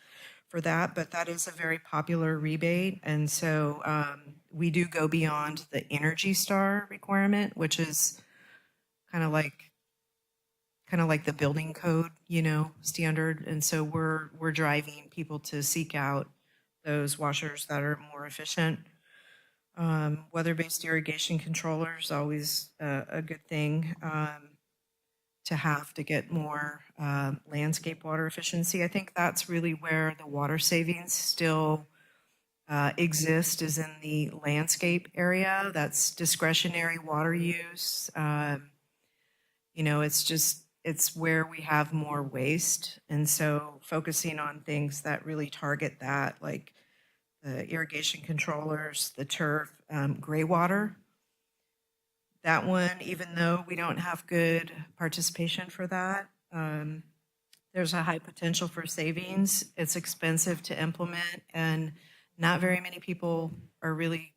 for that. But that is a very popular rebate, and so we do go beyond the Energy Star requirement, which is kind of like the building code, standard. And so we're driving people to seek out those washers that are more efficient. Weather-based irrigation controllers, always a good thing to have to get more landscape water efficiency. I think that's really where the water savings still exist, is in the landscape area. That's discretionary water use. It's where we have more waste. And so focusing on things that really target that, like the irrigation controllers, the turf, gray water. That one, even though we don't have good participation for that, there's a high potential for savings. It's expensive to implement, and not very many people are really,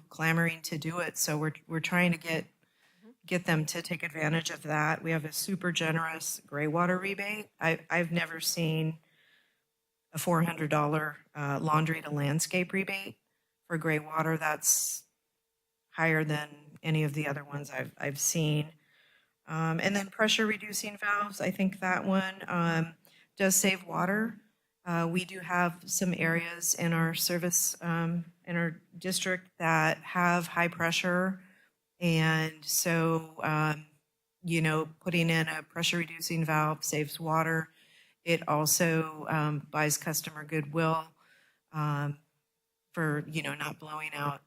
clamoring to do it. So we're trying to get them to take advantage of that. We have a super generous gray water rebate. I've never seen a $400 laundry to landscape rebate for gray water. That's higher than any of the other ones I've seen. And then pressure reducing valves, I think that one does save water. We do have some areas in our service, in our district that have high pressure. And so, putting in a pressure reducing valve saves water. It also buys customer goodwill for, not blowing out,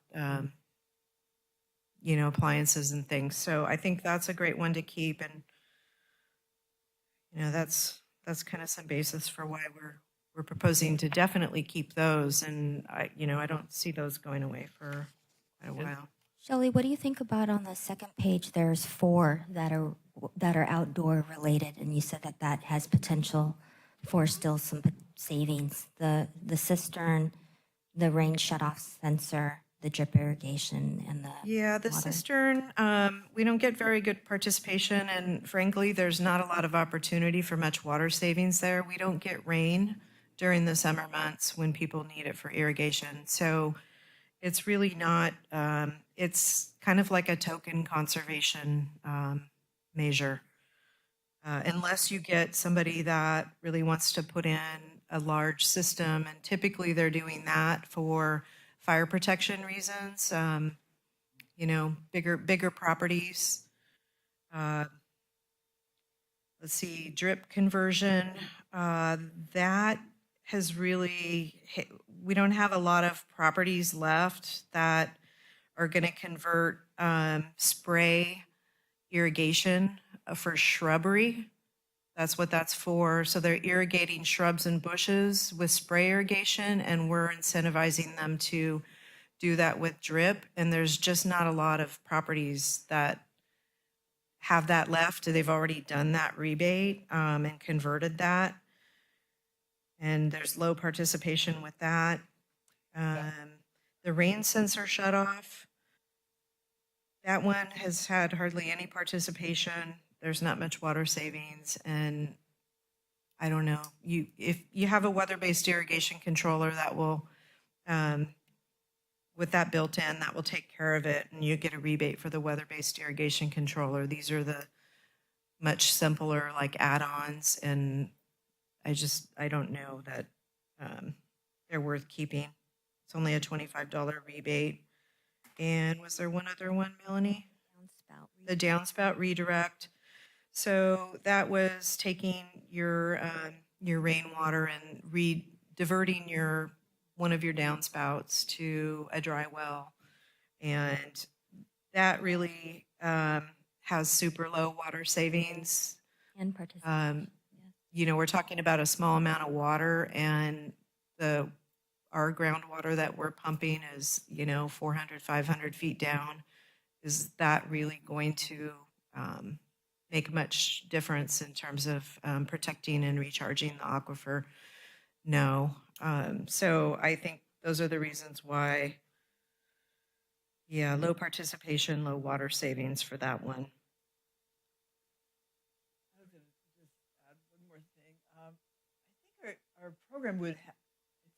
appliances and things. So I think that's a great one to keep. And, that's kind of some basis for why we're proposing to definitely keep those. And I don't see those going away for a while. Shelley, what do you think about on the second page? There's 4 that are outdoor related, and you said that has potential for still some savings. The cistern, the rain shutoff sensor, the drip irrigation, and the the water. cistern, we don't get very good participation, and frankly, there's not a lot of opportunity for much water savings there. We don't get rain during the summer months when people need it for irrigation. So It's really not, it's kind of like a token conservation measure. Unless you get somebody that really wants to put in a large system, and typically they're doing that for fire protection reasons, bigger properties. Let's see, drip conversion, that has really, we don't have a lot of properties left that are going to convert spray irrigation for shrubbery. That's what that's for. So they're irrigating shrubs and bushes with spray irrigation, and we're incentivizing them to do that with drip. And there's just not a lot of properties that have that left. They've already done that rebate and converted that. And there's low participation with that. The rain sensor shut off, that one has had hardly any participation. There's not much water savings, and I don't know. If you have a weather-based irrigation controller that will, with that built in, that will take care of it, and you get a rebate for the weather-based irrigation controller. These are the much simpler like add-ons, and I don't know that they're worth keeping. It's only a $25 rebate. And was there one other one, Melanie? The downspout redirect. So that was taking your rainwater and diverting one of your downspouts to a dry well, and that really has super low water savings. And participation. We're talking about a small amount of water, and our groundwater that we're pumping is 400, 500 feet down. Is that really going to make much difference in terms of protecting and recharging the aquifer? No. So I think those are the reasons why, low participation, low water savings for that one. I was going to just add one more thing. I think our program it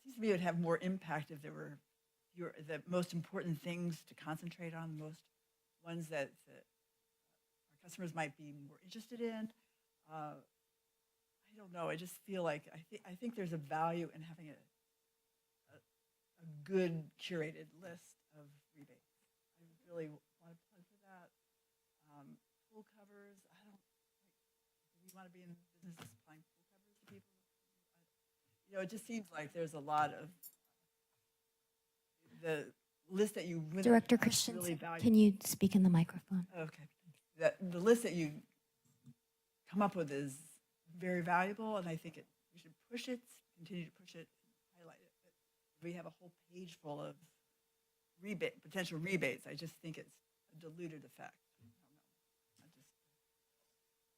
seems to me it would have more impact if there were the most important things to concentrate on, the most ones that our customers might be more interested in. I don't know. I just feel like I think there's a value in having a good curated list of rebates. I really want to plug for that. Pool covers. Do we want to be in the business of supplying pool covers to people? It just seems like there's a lot of the list that you really Director really Christensen, value. can you speak in the microphone? Okay. The list that you come up with is very valuable, and I think we should push it, continue to push it, and highlight it. But if we have a whole page full of potential rebates, I just think it's a diluted effect.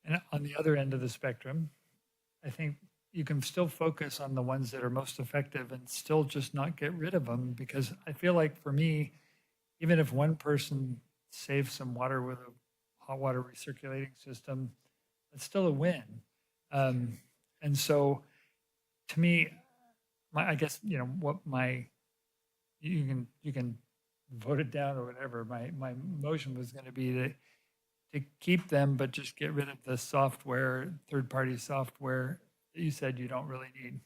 And on the other end of the spectrum, I think you can still focus on the ones that are most effective and still just not get rid of them, because I feel like for me, even if one person saves some water with a hot water recirculating system, it's still a win. And so to me, I guess, you can vote it down or whatever. My motion was going to be to keep them, but just get rid of the software, third-party software that you said you don't really need,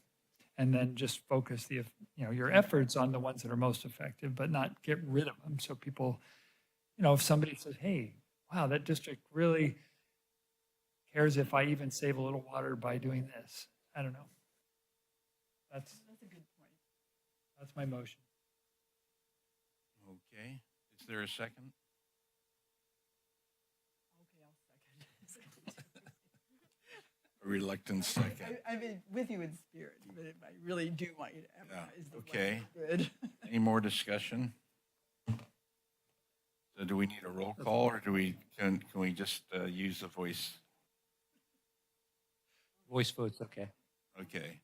and then just focus your efforts on the ones that are most effective, but not get rid of them. So people, if somebody says, "Hey, wow, that district really cares if I even save a little water by doing this," I don't know. That's a good point. That's my motion. Okay. Is there a second? Okay, I'll second. A reluctant second. I mean, with you in spirit, even if I really do want you to advertise the Okay. good. Any more discussion? So do we need a roll call, or can we just use the voice? Voice votes, okay. Okay.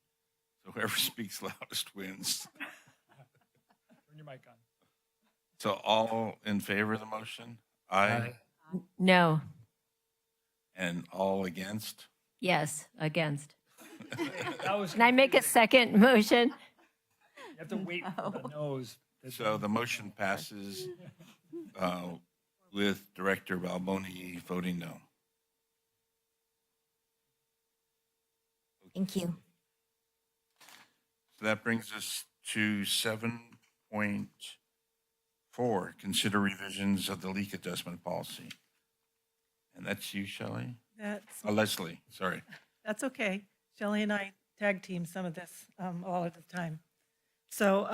So whoever speaks loudest wins. Turn your mic on. So all in favor of the motion? Aye. No. And all against? Yes, against. That was Can I make a second motion? You have to wait for the nose So the motion passes with Director Balboni voting no. Thank you. So that brings us to 7.4, consider revisions of the leak adjustment policy. And that's you, Shelley? That's, Leslie, sorry. that's okay. Shelley and I tag team some of this all at the time. So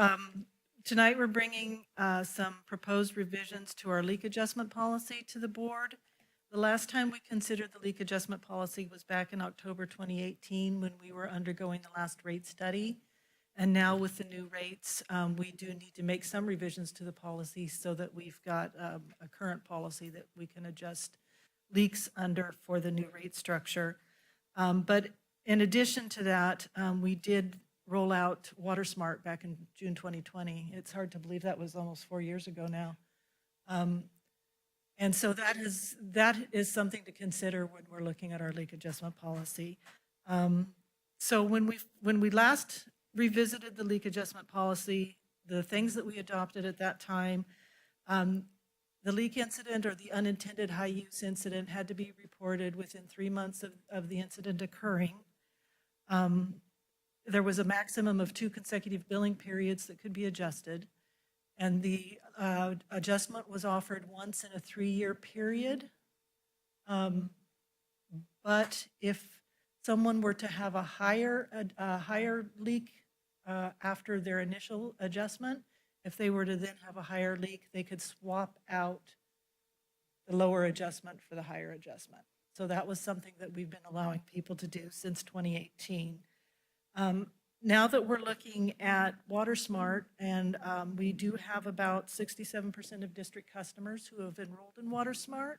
tonight we're bringing some proposed revisions to our leak adjustment policy to the board. The last time we considered the leak adjustment policy was back in October 2018 when we were undergoing the last rate study. And now with the new rates, we do need to make some revisions to the policy so that we've got a current policy that we can adjust leaks under for the new rate structure. But in addition to that, we did roll out WaterSmart back in June 2020. It's hard to believe that was almost 4 years ago now. And so that is something to consider when we're looking at our leak adjustment policy. So when we last revisited the leak adjustment policy, the things that we adopted at that time, the leak incident or the unintended high use incident had to be reported within 3 months of the incident occurring. There was a maximum of 2 consecutive billing periods that could be adjusted. And the adjustment was offered once in a 3-year period. But if someone were to have a higher leak after their initial adjustment, if they were to then have a higher leak, they could swap out the lower adjustment for the higher adjustment. So that was something that we've been allowing people to do since 2018. Now that we're looking at WaterSmart, and we do have about 67% of district customers who have enrolled in WaterSmart.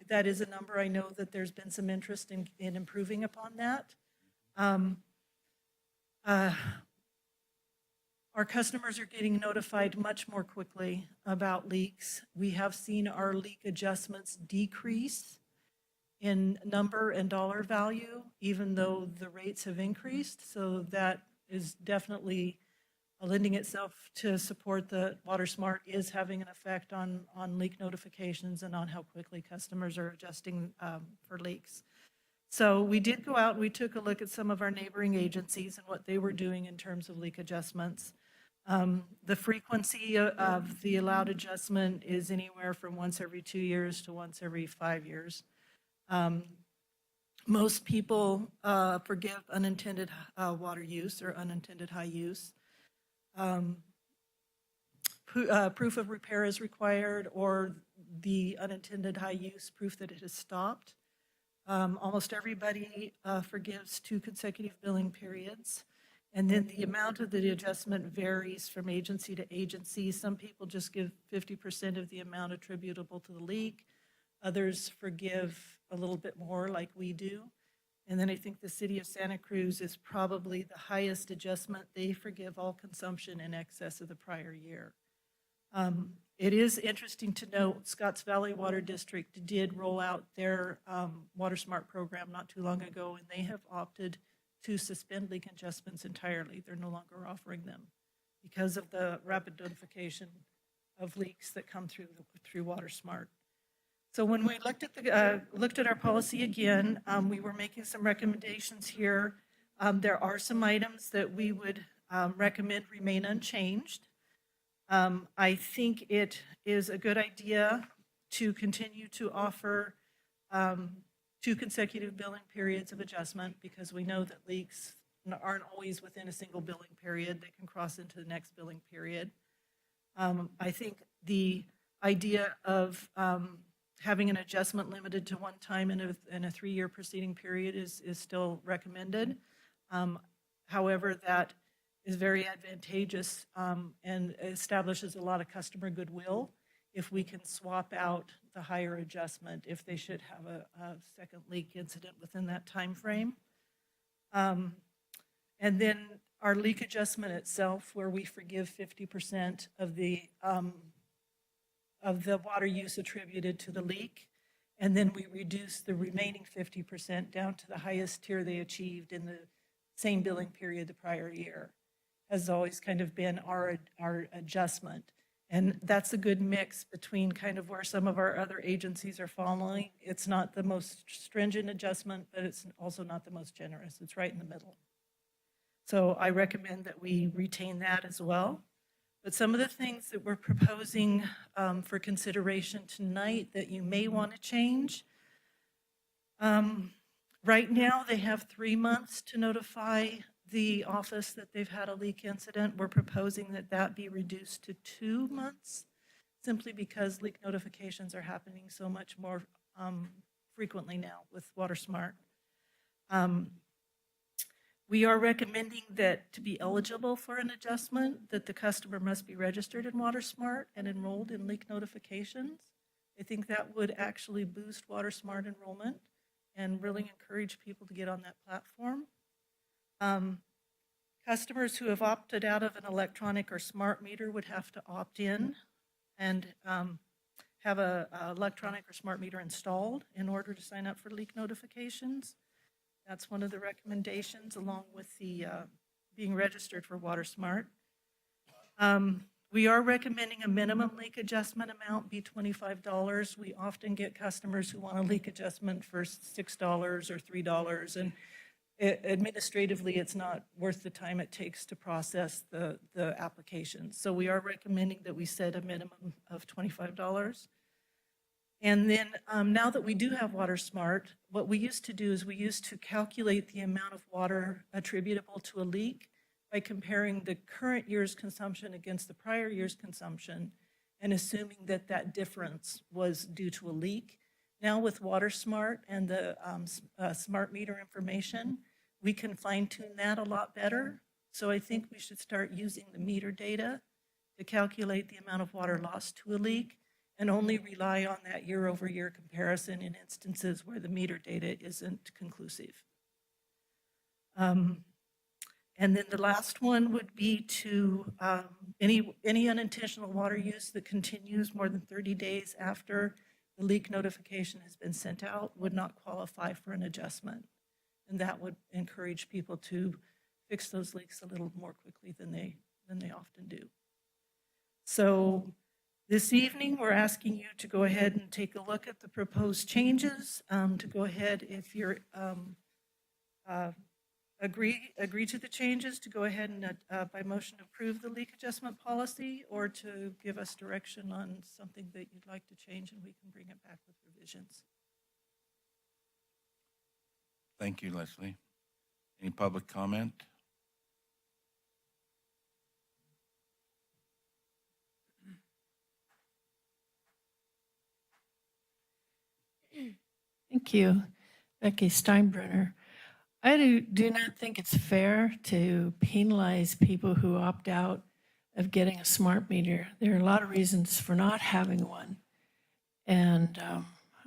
That is a number I know that there's been some interest in improving upon that. Our customers are getting notified much more quickly about leaks. We have seen our leak adjustments decrease in number and dollar value, even though the rates have increased. So that is definitely lending itself to support that WaterSmart is having an effect on leak notifications and on how quickly customers are adjusting for leaks. So we did go out and we took a look at some of our neighboring agencies and what they were doing in terms of leak adjustments. The frequency of the allowed adjustment is anywhere from once every 2 years to once every 5 years. Most people forgive unintended water use or unintended high use. Proof of repair is required, or the unintended high use proof that it has stopped. Almost everybody forgives 2 consecutive billing periods. And then the amount of the adjustment varies from agency to agency. Some people just give 50% of the amount attributable to the leak. Others forgive a little bit more, like we do. And then I think the city of Santa Cruz is probably the highest adjustment. They forgive all consumption in excess of the prior year. It is interesting to note Scotts Valley Water District did roll out their WaterSmart program not too long ago, and they have opted to suspend leak adjustments entirely. They're no longer offering them because of the rapid notification of leaks that come through WaterSmart. So when we looked at our policy again, we were making some recommendations here. There are some items that we would recommend remain unchanged. I think it is a good idea to continue to offer 2 consecutive billing periods of adjustment, because we know that leaks aren't always within a single billing period. They can cross into the next billing period. I think the idea of having an adjustment limited to one time in a 3-year preceding period is still recommended. However, that is very advantageous and establishes a lot of customer goodwill if we can swap out the higher adjustment if they should have a second leak incident within that time frame. And then our leak adjustment itself, where we forgive 50% of the water use attributed to the leak, and then we reduce the remaining 50% down to the highest tier they achieved in the same billing period the prior year, has always kind of been our adjustment. And that's a good mix between kind of where some of our other agencies are following. It's not the most stringent adjustment, but it's also not the most generous. It's right in the middle. So I recommend that we retain that as well. But some of the things that we're proposing for consideration tonight that you may want to change. Right now, they have 3 months to notify the office that they've had a leak incident. We're proposing that that be reduced to 2 months, simply because leak notifications are happening so much more frequently now with WaterSmart. We are recommending that to be eligible for an adjustment, that the customer must be registered in WaterSmart and enrolled in leak notifications. I think that would actually boost WaterSmart enrollment and really encourage people to get on that platform. Customers who have opted out of an electronic or smart meter would have to opt in and have a electronic or smart meter installed in order to sign up for leak notifications. That's one of the recommendations, along with the being registered for WaterSmart. We are recommending a minimum leak adjustment amount be $25. We often get customers who want a leak adjustment for $6 or $3, and administratively, it's not worth the time it takes to process the application. So we are recommending that we set a minimum of $25. And then now that we do have WaterSmart, what we used to do is we used to calculate the amount of water attributable to a leak by comparing the current year's consumption against the prior year's consumption and assuming that that difference was due to a leak. Now with WaterSmart and the smart meter information, we can fine-tune that a lot better. So I think we should start using the meter data to calculate the amount of water lost to a leak and only rely on that year-over-year comparison in instances where the meter data isn't conclusive. And then the last one would be to any unintentional water use that continues more than 30 days after the leak notification has been sent out would not qualify for an adjustment. And that would encourage people to fix those leaks a little more quickly than they often do. So this evening, we're asking you to go ahead and take a look at the proposed changes, to go ahead, if you're agree to the changes, to go ahead and by motion approve the leak adjustment policy, or to give us direction on something that you'd like to change and we can bring it back with revisions. Thank you, Leslie. Any public comment? Thank you, Becky Steinbrenner. I do not think it's fair to penalize people who opt out of getting a smart meter. There are a lot of reasons for not having one. And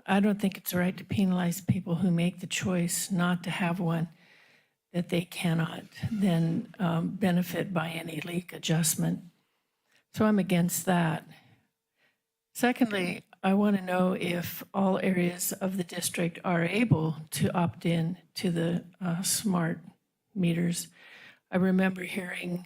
I don't think it's right to penalize people who make the choice not to have one, that they cannot then benefit by any leak adjustment. So I'm against that. Secondly, I want to know if all areas of the district are able to opt in to the smart meters. I remember hearing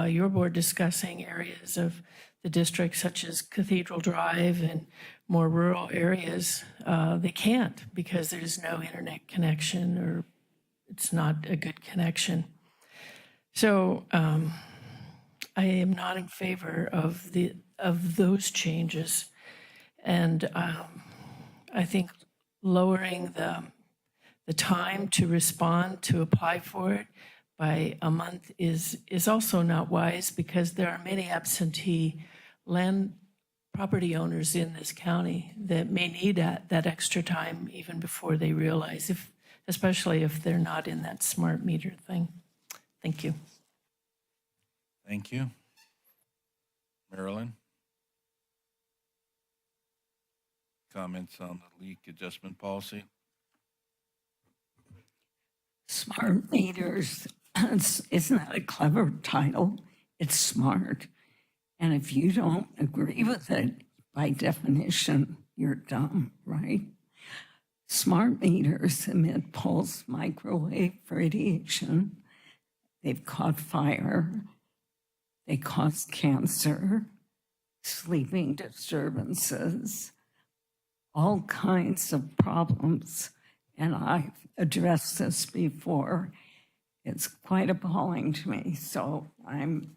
your board discussing areas of the district such as Cathedral Drive and more rural areas. They can't because there's no internet connection or it's not a good connection. So I am not in favor of those changes. And I think lowering the time to respond, to apply for it by a month is also not wise, because there are many absentee land property owners in this county that may need that extra time even before they realize, especially if they're not in that smart meter thing. Thank you. Thank you. Marilyn? Comments on the leak adjustment policy? Smart meters, it's not a clever title, it's smart. And if you don't agree with it, by definition, you're dumb, right? Smart meters emit pulse microwave radiation. They've caught fire. They cause cancer, sleeping disturbances, all kinds of problems. And I've addressed this before. It's quite appalling to me. So I'm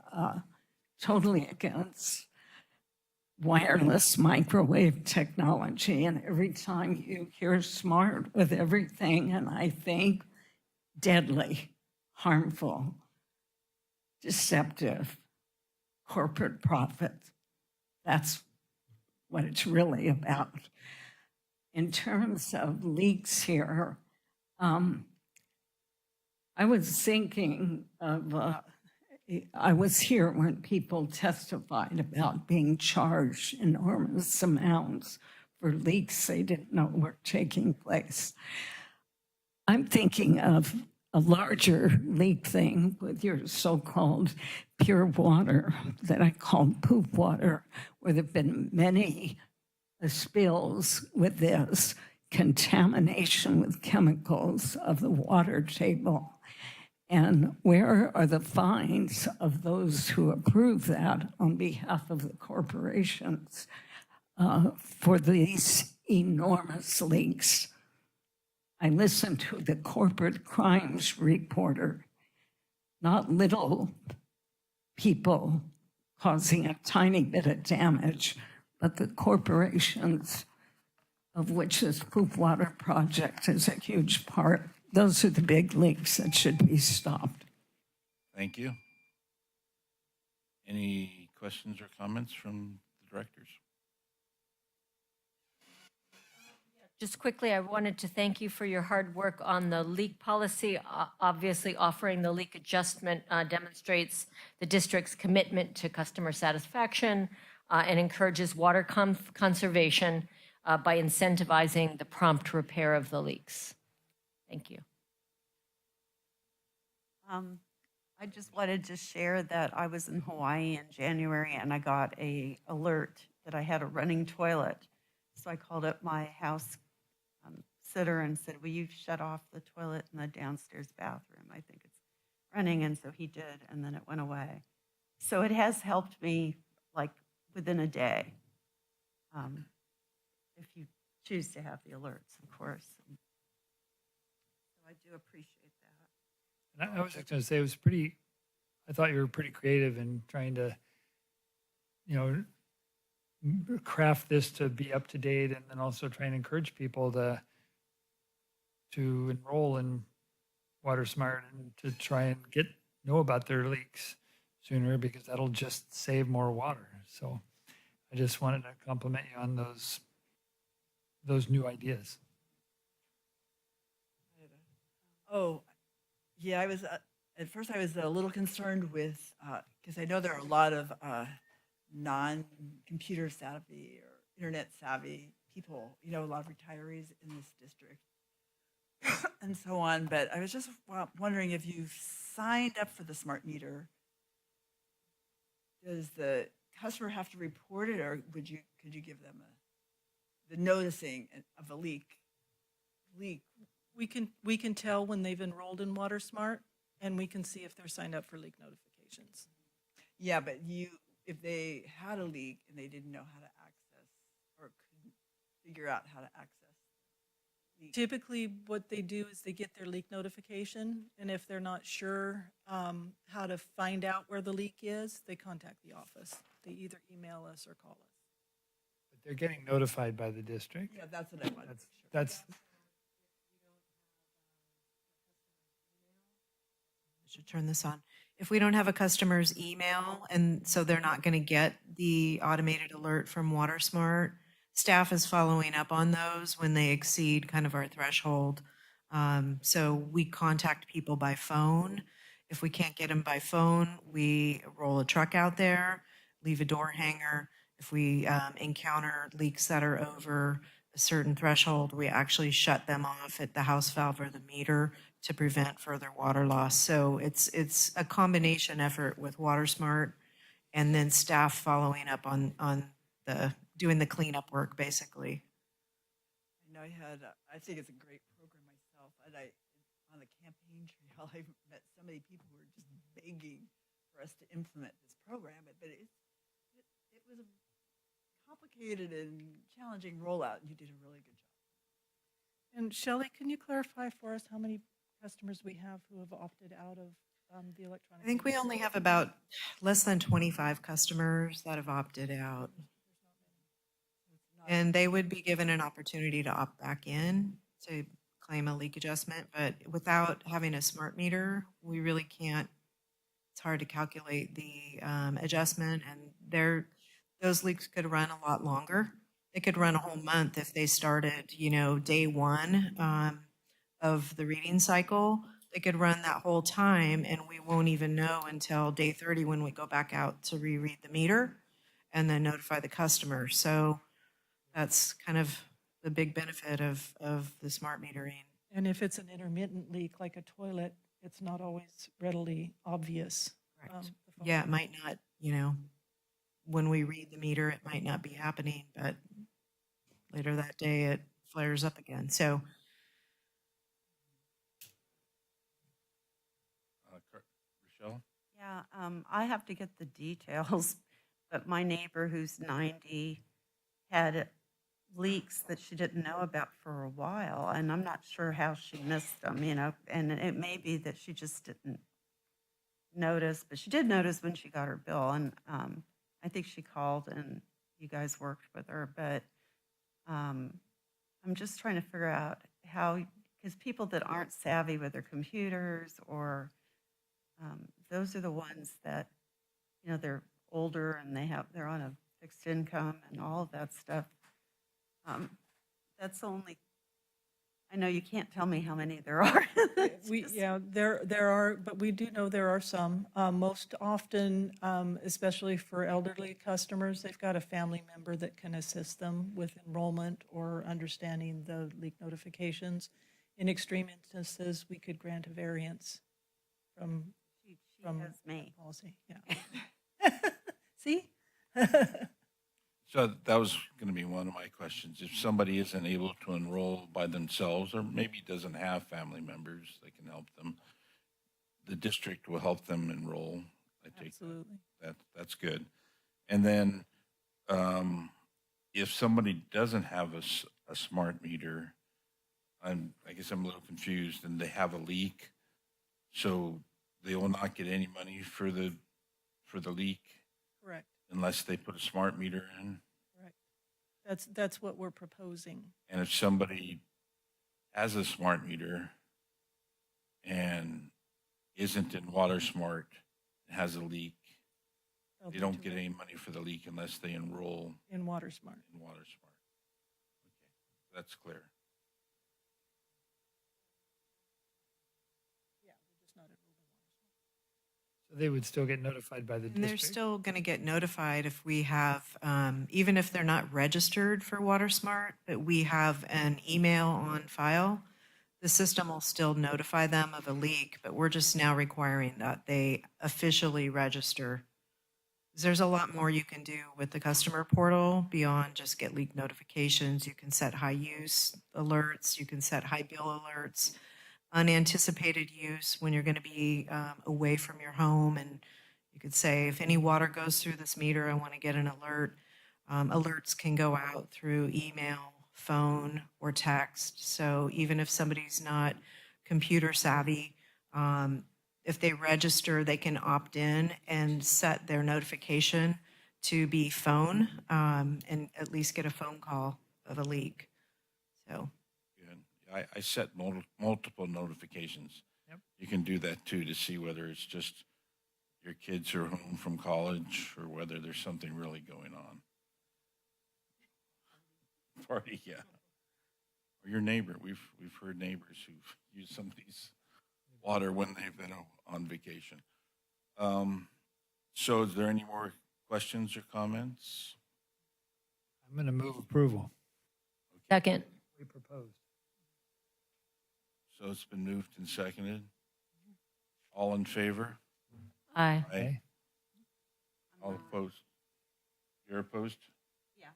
totally against wireless microwave technology. And every time you hear smart with everything, and I think deadly, harmful, deceptive, corporate profit. That's what it's really about. In terms of leaks here, I was thinking of, I was here when people testified about being charged enormous amounts for leaks they didn't know were taking place. I'm thinking of a larger leak thing with your so-called pure water that I call poop water, where there have been many spills with this contamination with chemicals of the water table. And where are the fines of those who approve that on behalf of the corporations for these enormous leaks? I listened to the corporate crimes reporter, not little people causing a tiny bit of damage, but the corporations, of which this poop water project is a huge part. Those are the big leaks that should be stopped. Thank you. Any questions or comments from the directors? Just quickly, I wanted to thank you for your hard work on the leak policy. Obviously, offering the leak adjustment demonstrates the district's commitment to customer satisfaction and encourages water conservation by incentivizing the prompt repair of the leaks. Thank you. I just wanted to share that I was in Hawaii in January and I got an alert that I had a running toilet. So I called up my house sitter and said, will you shut off the toilet in the downstairs bathroom? I think it's running. And so he did, and then it went away. So it has helped me like within a day, if you choose to have the alerts, of course. So I do appreciate that. And I was just going to say, it was pretty, I thought you were pretty creative in trying to, you know, craft this to be up to date and then also try and encourage people to enroll in WaterSmart and to try and know about their leaks sooner, because that'll just save more water. So I just wanted to compliment you on those new ideas. Oh, yeah, I was, at first I was a little concerned with, because I know there are a lot of non-computer savvy or internet savvy people, you know, a lot of retirees in this district and so on. But I was just wondering, if you've signed up for the smart meter, does the customer have to report it, or could you give them the noticing of a leak? We can tell when they've enrolled in WaterSmart, and we can see if they're signed up for leak notifications. Yeah, but if they had a leak and they didn't know how to access or couldn't figure out how to access leak. Typically, what they do is they get their leak notification, and if they're not sure how to find out where the leak is, they contact the office. They either email us or call us. But they're getting notified by the district. Yeah, that's what I wanted. That's I should turn this on. If we don't have a customer's email, and so they're not going to get the automated alert from WaterSmart, staff is following up on those when they exceed kind of our threshold. So we contact people by phone. If we can't get them by phone, we roll a truck out there, leave a door hanger. If we encounter leaks that are over a certain threshold, we actually shut them off at the house valve or the meter to prevent further water loss. So it's a combination effort with WaterSmart and then staff following up on doing the cleanup work, basically. I know I think it's a great program myself. And on the campaign trail, I met so many people who were just begging for for us to implement this program, but it was a complicated and challenging rollout, and you did a really good job. And Shelley, can you clarify for us how many customers we have who have opted out of the electronic? I think we only have about less than 25 customers that have opted out. And they would be given an opportunity to opt back in to claim a leak adjustment, but without having a smart meter, we really can't. It's hard to calculate the adjustment, and those leaks could run a lot longer. They could run a whole month if they started, day one of the reading cycle. They could run that whole time, and we won't even know until day 30 when we go back out to reread the meter and then notify the customer. So that's kind of the big benefit of the smart metering. And if it's an intermittent leak like a toilet, it's not always readily obvious. Correct. The phone Yeah, it might not, when we read the meter, it might not be happening, but later that day it flares up again. So Rochelle? Yeah, I have to get the details, but my neighbor who's 90 had leaks that she didn't know about for a while, and I'm not sure how she missed them, and it may be that she just didn't notice, but she did notice when she got her bill, and I think she called and you guys worked with her, but I'm just trying to figure out how, because people that aren't savvy with their computers or those are the ones that, they're older and they're on a fixed income and all of that stuff. That's only, I know you can't tell me how many there are. there are, but we do know there are some. Most often, especially for elderly customers, they've got a family member that can assist them with enrollment or understanding the leak notifications. In extreme instances, we could grant a variance from That's me. policy. Yeah. See? So that was going to be one of my questions. If somebody isn't able to enroll by themselves, or maybe doesn't have family members that can help them, the district will help them enroll. I take Absolutely. that's good. And then if somebody doesn't have a smart meter, I guess I'm a little confused, and they have a leak, so they will not get any money for the leak Correct. unless they put a smart meter in. Correct. That's what we're proposing. And if somebody has a smart meter and isn't in Water Smart, has a leak, They'll they be don't too get late any money for the leak unless they enroll in Water Smart. in Water Smart. Okay, that's clear. Yeah, we're just not enrolled in Water Smart. So they would still get notified by the and they're district? still going to get notified if we have, even if they're not registered for WaterSmart, but we have an email on file, the system will still notify them of a leak, but we're just now requiring that they officially register. 'Cause there's a lot more you can do with the customer portal beyond just get leak notifications. You can set high use alerts, you can set high bill alerts, unanticipated use when you're going to be away from your home, and you could say, if any water goes through this meter, I want to get an alert. Alerts can go out through email, phone, or text. So even if somebody's not computer savvy, if they register, they can opt in and set their notification to be phone, and at least get a phone call of a leak. So. Good. I set multiple notifications. Yep. You can do that too to see whether it's just your kids are home from college or whether there's something really going on. Party, yeah. Or your neighbor. We've heard neighbors who've used somebody's water when they've been on vacation. So is there any more questions or comments? I'm going to move approval. Second. We proposed. So it's been moved and seconded. All in favor? Aye. Okay. All opposed? You're opposed? Yeah,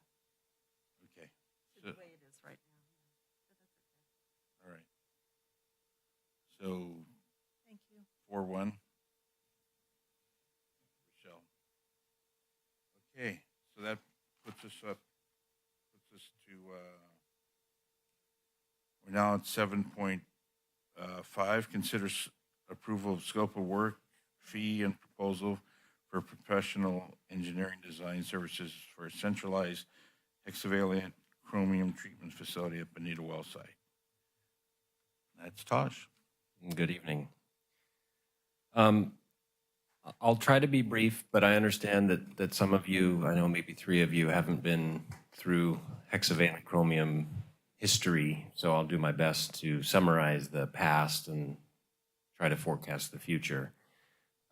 Okay. the So, way it is right now. all right. So Thank you. 4-1. So that puts us to, we're now at 7.5. Consider approval of scope of work, fee, and proposal for professional engineering design services for a centralized hexavalent chromium treatment facility at Bonita Well site. That's Tosh. Good evening. I'll try to be brief, but I understand that some of you, I know maybe 3 of you, haven't been through hexavalent chromium history, so I'll do my best to summarize the past and try to forecast the future.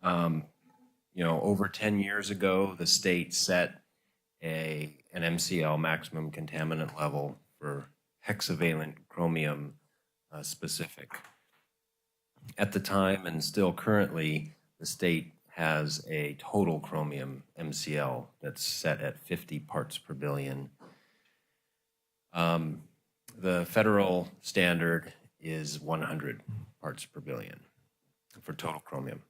Over 10 years ago, the state set an MCL, maximum contaminant level, for hexavalent chromium specific. At the time, and still currently, the state has a total chromium MCL that's set at 50 parts per billion. The federal standard is 100 parts per billion for total chromium.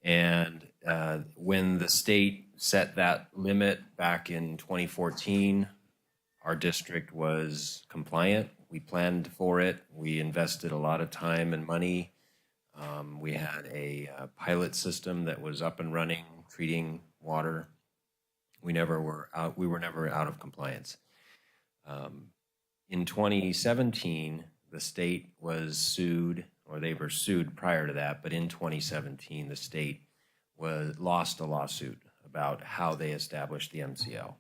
And when the state set that limit back in 2014, our district was compliant. We planned for it. We invested a lot of time and money. We had a pilot system that was up and running, treating water. We were never out of compliance. In 2017, the state was sued, or they were sued prior to that, but in 2017, the state lost a lawsuit about how they established the MCL.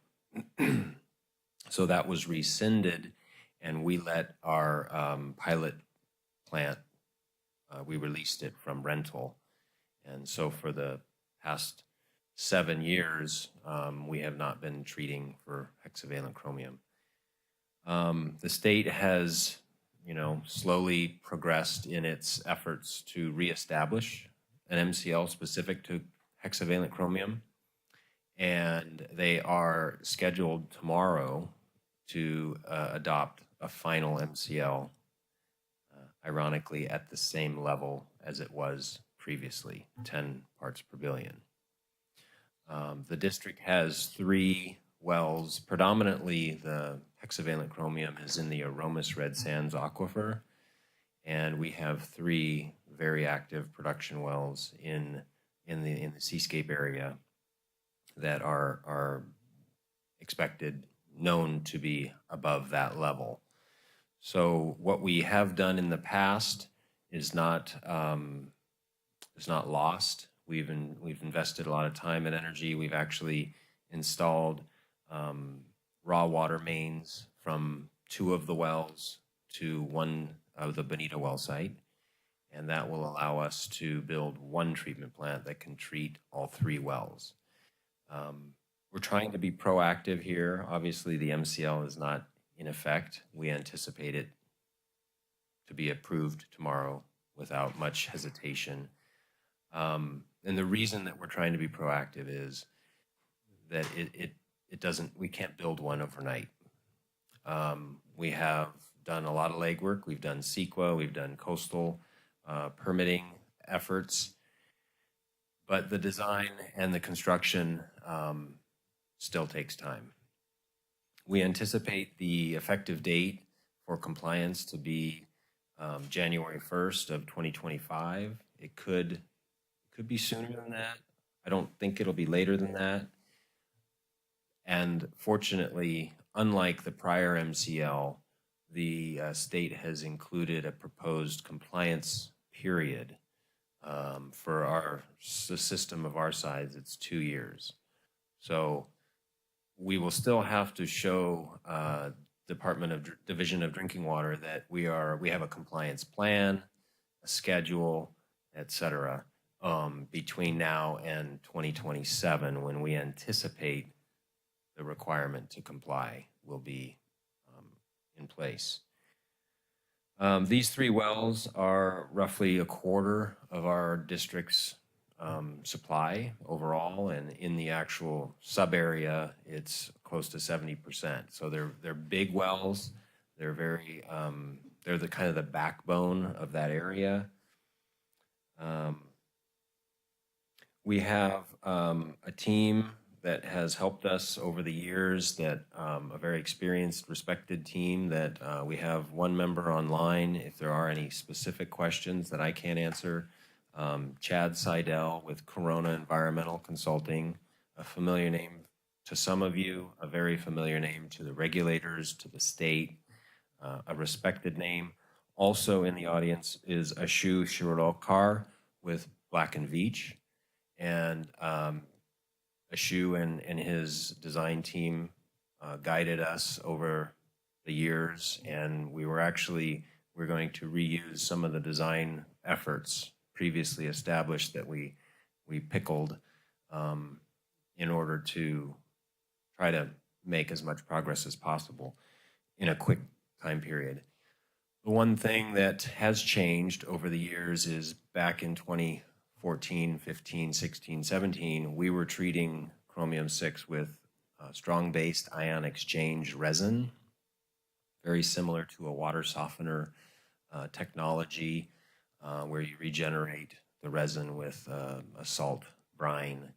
So that was rescinded, and we let our pilot plant, we released it from rental. And so for the past 7 years, we have not been treating for hexavalent chromium. The state has, slowly progressed in its efforts to reestablish an MCL specific to hexavalent chromium. And they are scheduled tomorrow to adopt a final MCL, ironically at the same level as it was previously, 10 parts per billion. The district has 3 wells. Predominantly, the hexavalent chromium is in the Aromas Red Sands aquifer, and we have 3 very active production wells in the seascape area that are known to be above that level. So what we have done in the past is not lost. We've invested a lot of time and energy. We've actually installed raw water mains from 2 of the wells to 1 of the Bonita Well site, and that will allow us to build 1 treatment plant that can treat all 3 wells. We're trying to be proactive here. Obviously, the MCL is not in effect. We anticipate it to be approved tomorrow without much hesitation. And the reason that we're trying to be proactive is that we can't build one overnight. We have done a lot of legwork. We've done CEQA, we've done coastal permitting efforts, but the design and the construction still takes time. We anticipate the effective date for compliance to be January 1st of 2025. It could be sooner than that. I don't think it'll be later than that. And fortunately, unlike the prior MCL, the state has included a proposed compliance period. For the system of our size, it's 2 years. So we will still have to show Division of Drinking Water that we have a compliance plan, a schedule, et cetera, between now and 2027, when we anticipate the requirement to comply will be in place. These 3 wells are roughly a quarter of our district's supply overall, and in the actual sub-area, it's close to 70%. So they're big wells. They're they're the kind of the backbone of that area. We have a team that has helped us over the years, that a very experienced, respected team that we have one member online. If there are any specific questions that I can't answer, Chad Seidel with Corona Environmental Consulting, a familiar name to some of you, a very familiar name to the regulators, to the state, a respected name. Also in the audience is Ashu Shirokar with Black & Veatch. And Ashu and his design team guided us over the years, and we're going to reuse some of the design efforts previously established that we pickled in order to try to make as much progress as possible in a quick time period. The one thing that has changed over the years is back in 2014, 15, 16, 17, we were treating chromium-6 with strong-based ion exchange resin, very similar to a water softener technology where you regenerate the resin with a salt brine.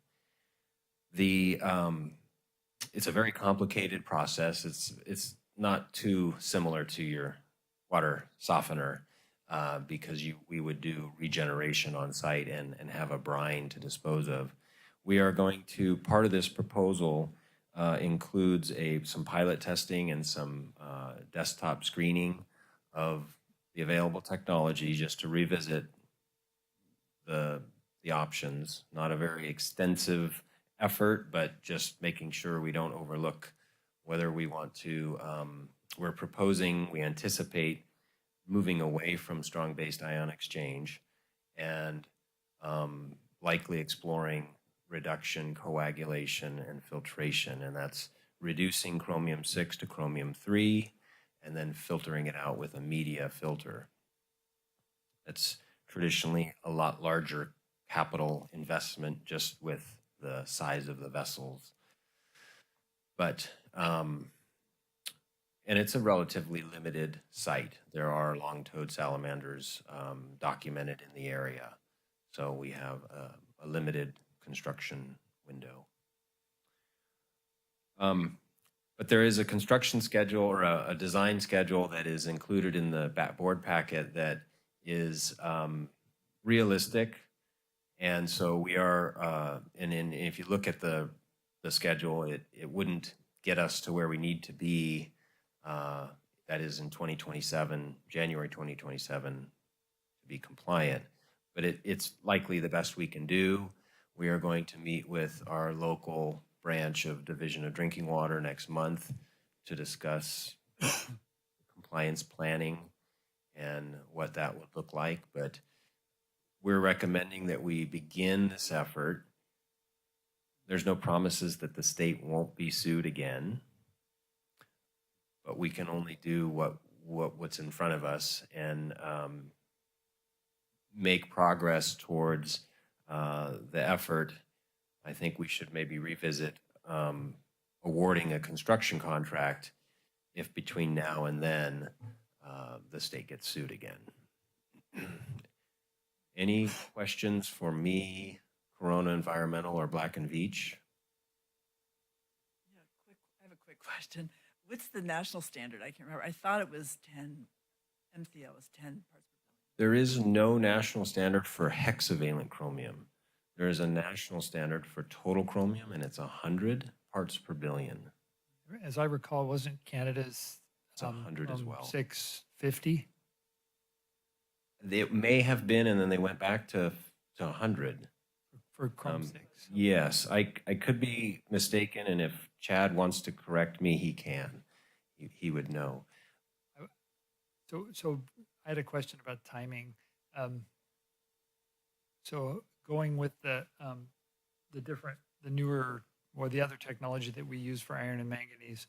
It's a very complicated process. It's not too similar to your water softener because we would do regeneration on site and have a brine to dispose of. We are going to, part of this proposal includes some pilot testing and some desktop screening of the available technology just to revisit the options. Not a very extensive effort, but just making sure we don't overlook whether we want to, we anticipate moving away from strong-based ion exchange and likely exploring reduction, coagulation, and filtration, and that's reducing chromium-6 to chromium-3 and then filtering it out with a media filter. That's traditionally a lot larger capital investment just with the size of the vessels. But, and it's a relatively limited site. There are long-toed salamanders documented in the area. So we have a limited construction window. But there is a construction schedule or a design schedule that is included in the board packet that is realistic. And so we are, and if you look at the schedule, it wouldn't get us to where we need to be, that is in 2027, January 2027, to be compliant. But it's likely the best we can do. We are going to meet with our local branch of Division of Drinking Water next month to discuss compliance planning and what that would look like. But we're recommending that we begin this effort. There's no promises that the state won't be sued again, but we can only do what's in front of us and make progress towards the effort. I think we should maybe revisit awarding a construction contract if between now and then the state gets sued again. Any questions for me, Corona Environmental or Black & Veatch? Yeah, I have a quick question. What's the national standard? I can't remember. I thought it was 10, MCL was 10 parts per billion. There is no national standard for hexavalent chromium. There is a national standard for total chromium, and it's 100 parts per billion. As I recall, wasn't Canada's It's 100 as well. 650? It may have been, and then they went back to 100. For Chrome 6. Yes, I could be mistaken, and if Chad wants to correct me, he can. He would know. So I had a question about timing. So going with the newer or the other technology that we use for iron and manganese,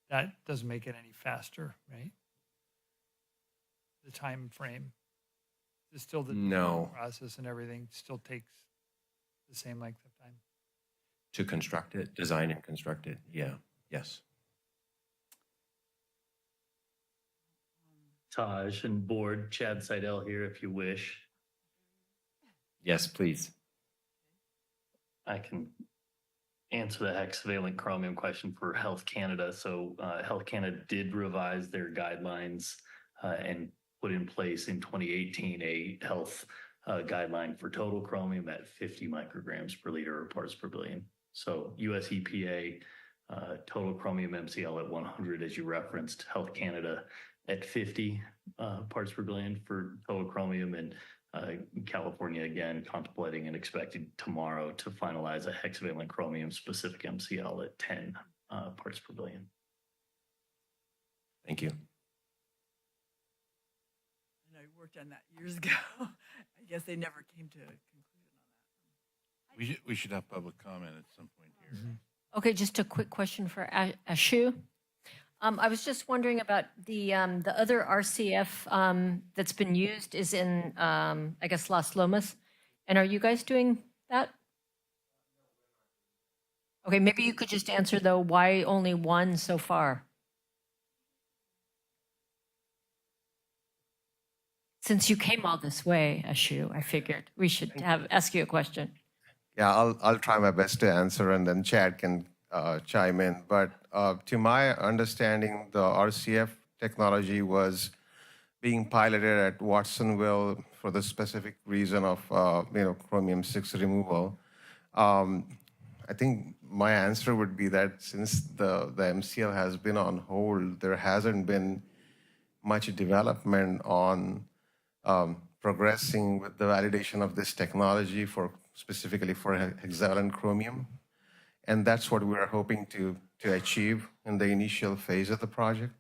that doesn't make it any faster, right? The time frame. It's still the No. process and everything still takes the same length of time. To construct it, design and construct it, yeah, yes. Taj and board, Chad Seidel here if you wish. Yes, please. I can answer the hexavalent chromium question for Health Canada. So Health Canada did revise their guidelines and put in place in 2018 a health guideline for total chromium at 50 micrograms per liter or parts per billion. So US EPA total chromium MCL at 100, as you referenced, Health Canada at 50 parts per billion for total chromium, and California again contemplating and expected tomorrow to finalize a hexavalent chromium specific MCL at 10 parts per billion. Thank you. I know you worked on that years ago. I guess they never came to a conclusion on that. We should have public comment at some point here. Okay, just a quick question for Ashu. I was just wondering about the other RCF that's been used is in, I guess, Las Lomas. And are you guys doing that? Okay, maybe you could just answer, though, why only one so far? Since you came all this way, Ashu, I figured we should ask you a question. Yeah, I'll try my best to answer, and then Chad can chime in. But to my understanding, the RCF technology was being piloted at Watsonville for the specific reason of chromium-6 removal. I think my answer would be that since the MCL has been on hold, there hasn't been much development on progressing with the validation of this technology specifically for hexavalent chromium. And that's what we're hoping to achieve in the initial phase of the project.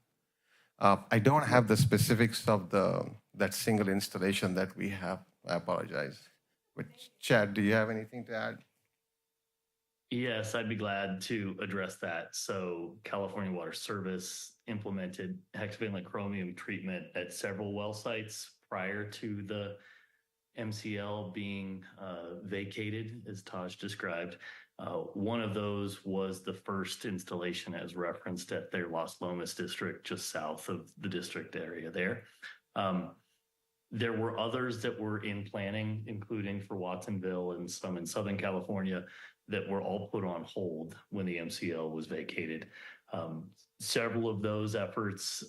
I don't have the specifics of that single installation that we have. I apologize. But Chad, do you have anything to add? Yes, I'd be glad to address that. So California Water Service implemented hexavalent chromium treatment at several well sites prior to the MCL being vacated, as Taj described. One of those was the first installation as referenced at their Las Lomas district, just south of the district area there. There were others that were in planning, including for Watsonville and some in Southern California, that were all put on hold when the MCL was vacated. Several of those efforts,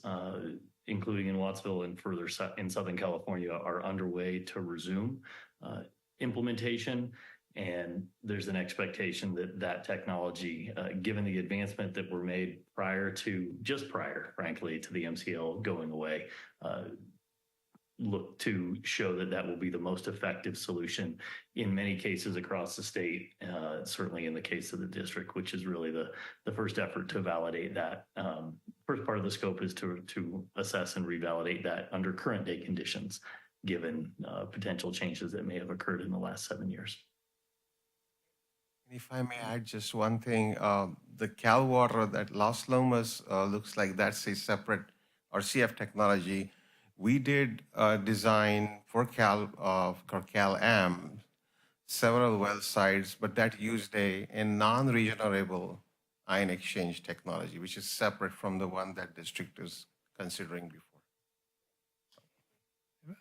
including in Wattsville and further in Southern California, are underway to resume implementation. And there's an expectation that that technology, given the advancement that were made prior, frankly, to the MCL going away, look to show that that will be the most effective solution in many cases across the state, certainly in the case of the district, which is really the first effort to validate that. First part of the scope is to assess and revalidate that under current day conditions, given potential changes that may have occurred in the last 7 years. If I may add just one thing, the Cal Water that Las Lomas looks like that's a separate RCF technology. We did design for Cal-Am several well sites, but that used a non-regenerable ion exchange technology, which is separate from the one that district is considering before.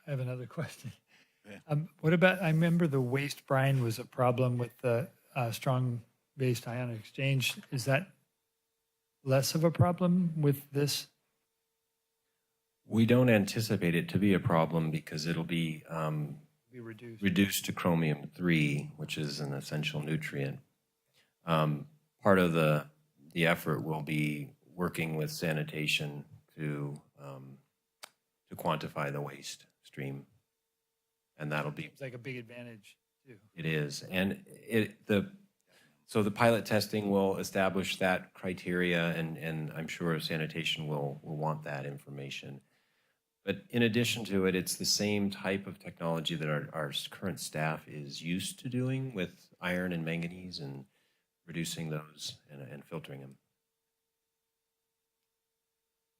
I have another question. What about, I remember the waste brine was a problem with the strong-based ion exchange. Is that less of a problem with this? We don't anticipate it to be a problem because it'll be Reduced to chromium-3, which is an essential nutrient. Part of the effort will be working with sanitation to quantify the waste stream, and that'll be. It's like a big advantage too. It is, and so the pilot testing will establish that criteria, and I'm sure sanitation will want that information. But in addition to it, it's the same type of technology that our current staff is used to doing with iron and manganese and reducing those and filtering them.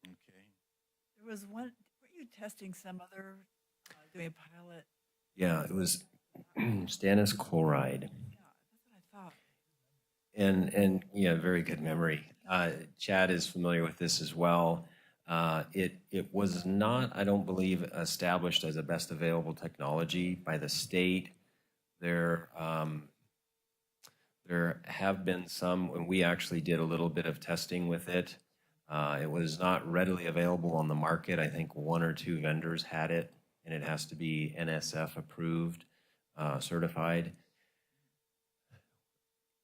Okay. There was one, weren't you testing some other, doing a pilot? Yeah, it was stannous chloride. Yeah, that's what I thought. And yeah, very good memory. Chad is familiar with this as well. It was not, I don't believe, established as a best available technology by the state. There's There have been some, and we actually did a little bit of testing with it. It was not readily available on the market. I think 1 or 2 vendors had it, and it has to be NSF approved, certified.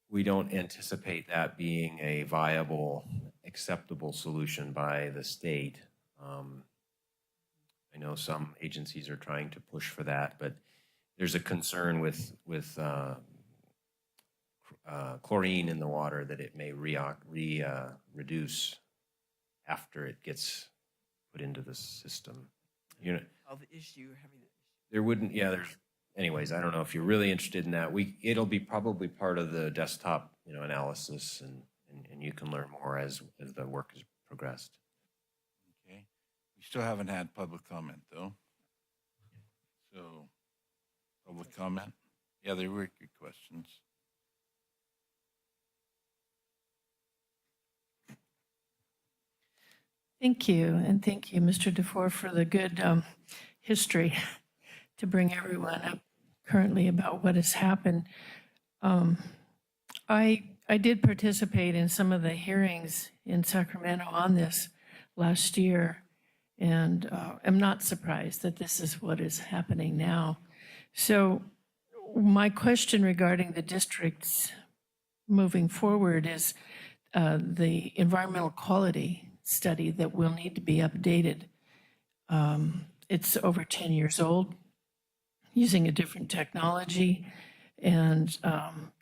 We don't anticipate that being a viable, acceptable solution by the state. I know some agencies are trying to push for that, but there's a concern with chlorine in the water that it may reduce after it gets put into the system. You know, All the issue, having that. there wouldn't, yeah, there's, anyways, I don't know if you're really interested in that. It'll be probably part of the desktop, analysis, and you can learn more as the work has progressed. Okay. We still haven't had public comment, though. So, public comment? Yeah, they were good questions. Thank you, and thank you, Mr. DeFore, for the good history to bring everyone up currently about what has happened. I did participate in some of the hearings in Sacramento on this last year, and am not surprised that this is what is happening now. So my question regarding the districts moving forward is the environmental quality study that will need to be updated. It's over 10 years old, using a different technology, and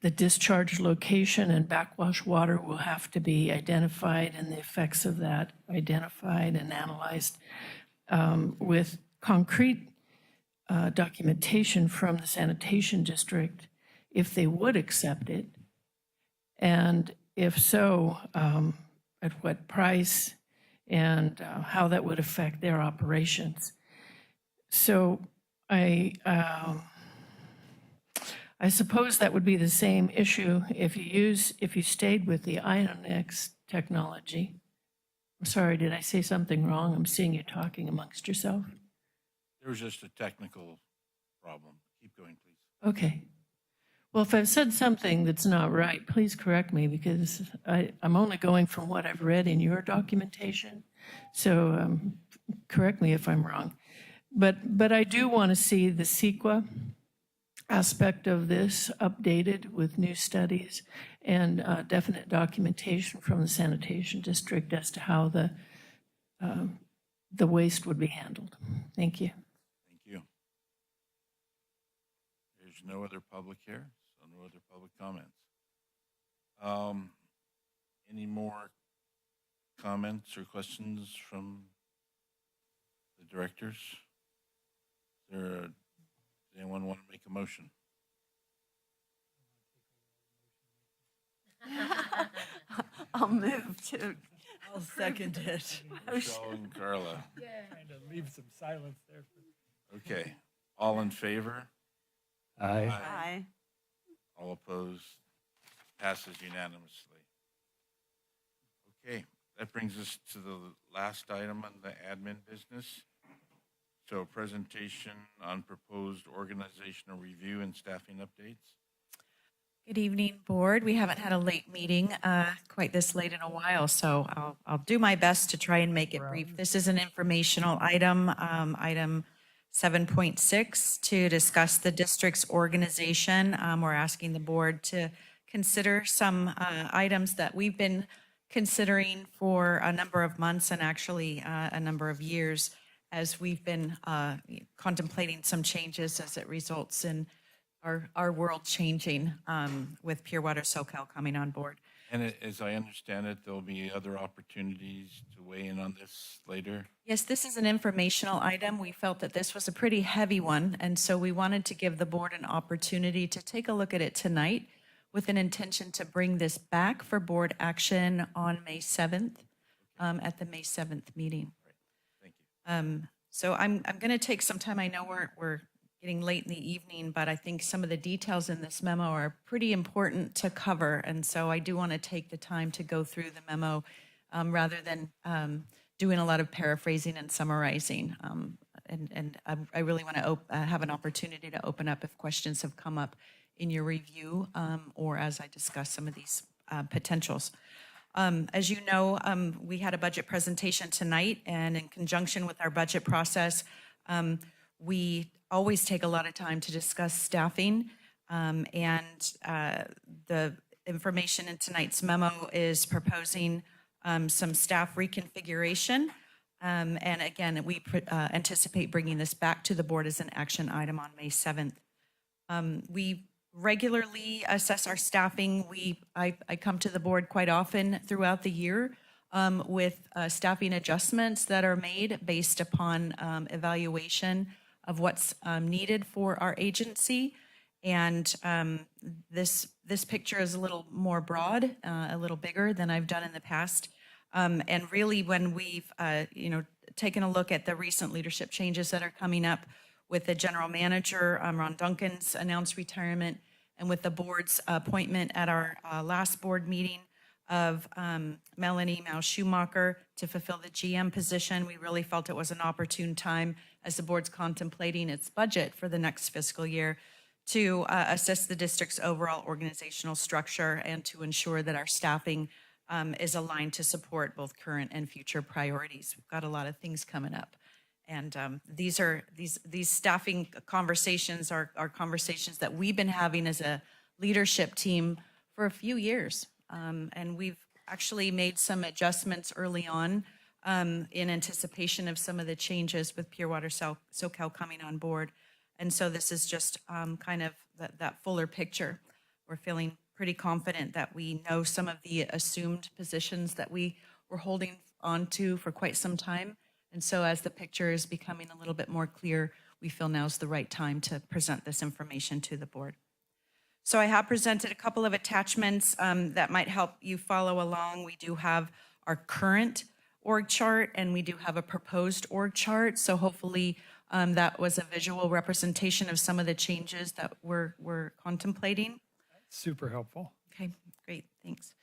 the discharge location and backwash water will have to be identified and the effects of that identified and analyzed with concrete documentation from the sanitation district if they would accept it, and if so, at what price, and how that would affect their operations. So I suppose that would be the same issue if you stayed with the Ionex technology. I'm sorry, did I say something wrong? I'm seeing you talking amongst yourself. There was just a technical problem. Keep going, please. Okay. Well, if I've said something that's not right, please correct me, because I'm only going from what I've read in your documentation. So correct me if I'm wrong. But I do want to see the CEQA aspect of this updated with new studies and definite documentation from the sanitation district as to how the waste would be handled. Thank you. Thank you. There's no other public here, so no other public comments. Any more comments or questions from the directors? Does anyone want to make a motion? I'll move to. I'll second it. Michelle and Carla. Trying to leave some silence there. Okay. All in favor? Aye. Aye. All opposed? Passes unanimously. Okay, that brings us to the last item on the admin business. So presentation on proposed organizational review and staffing updates. Good evening, board. We haven't had a late meeting quite this late in a while, so I'll do my best to try and make it brief. This is an informational item, item 7.6, to discuss the district's organization. We're asking the board to consider some items that we've been considering for a number of months and actually a number of years, as we've been contemplating some changes as it results in our world changing with Pure Water Soquel coming on board. And as I understand it, there'll be other opportunities to weigh in on this later. Yes, this is an informational item. We felt that this was a pretty heavy one, and so we wanted to give the board an opportunity to take a look at it tonight with an intention to bring this back for board action on May 7th, at the May 7th meeting. Thank you. So I'm going to take some time. I know we're getting late in the evening, but I think some of the details in this memo are pretty important to cover. And so I do want to take the time to go through the memo rather than doing a lot of paraphrasing and summarizing. And I really want to have an opportunity to open up if questions have come up in your review or as I discuss some of these potentials. As you know, we had a budget presentation tonight, and in conjunction with our budget process, we always take a lot of time to discuss staffing, and the information in tonight's memo is proposing some staff reconfiguration. And again, we anticipate bringing this back to the board as an action item on May 7th. We regularly assess our staffing. I come to the board quite often throughout the year with staffing adjustments that are made based upon evaluation of what's needed for our agency. And this picture is a little more broad, a little bigger than I've done in the past. And really, when we've taken a look at the recent leadership changes that are coming up with the general manager, Ron Duncan's announced retirement, and with the board's appointment at our last board meeting of Melanie Mao-Schumacher to fulfill the GM position, we really felt it was an opportune time as the board's contemplating its budget for the next fiscal year to assess the district's overall organizational structure and to ensure that our staffing is aligned to support both current and future priorities. We've got a lot of things coming up. And these staffing conversations are conversations that we've been having as a leadership team for a few years. And we've actually made some adjustments early on in anticipation of some of the changes with Pure Water Soquel coming on board. And so this is just kind of that fuller picture. We're feeling pretty confident that we know some of the assumed positions that we were holding on to for quite some time. And so as the picture is becoming a little bit more clear, we feel now's the right time to present this information to the board. So I have presented a couple of attachments that might help you follow along. We do have our current org chart and we do have a proposed org chart. So hopefully that was a visual representation of some of the changes that we're contemplating. Super helpful. Okay, great, thanks.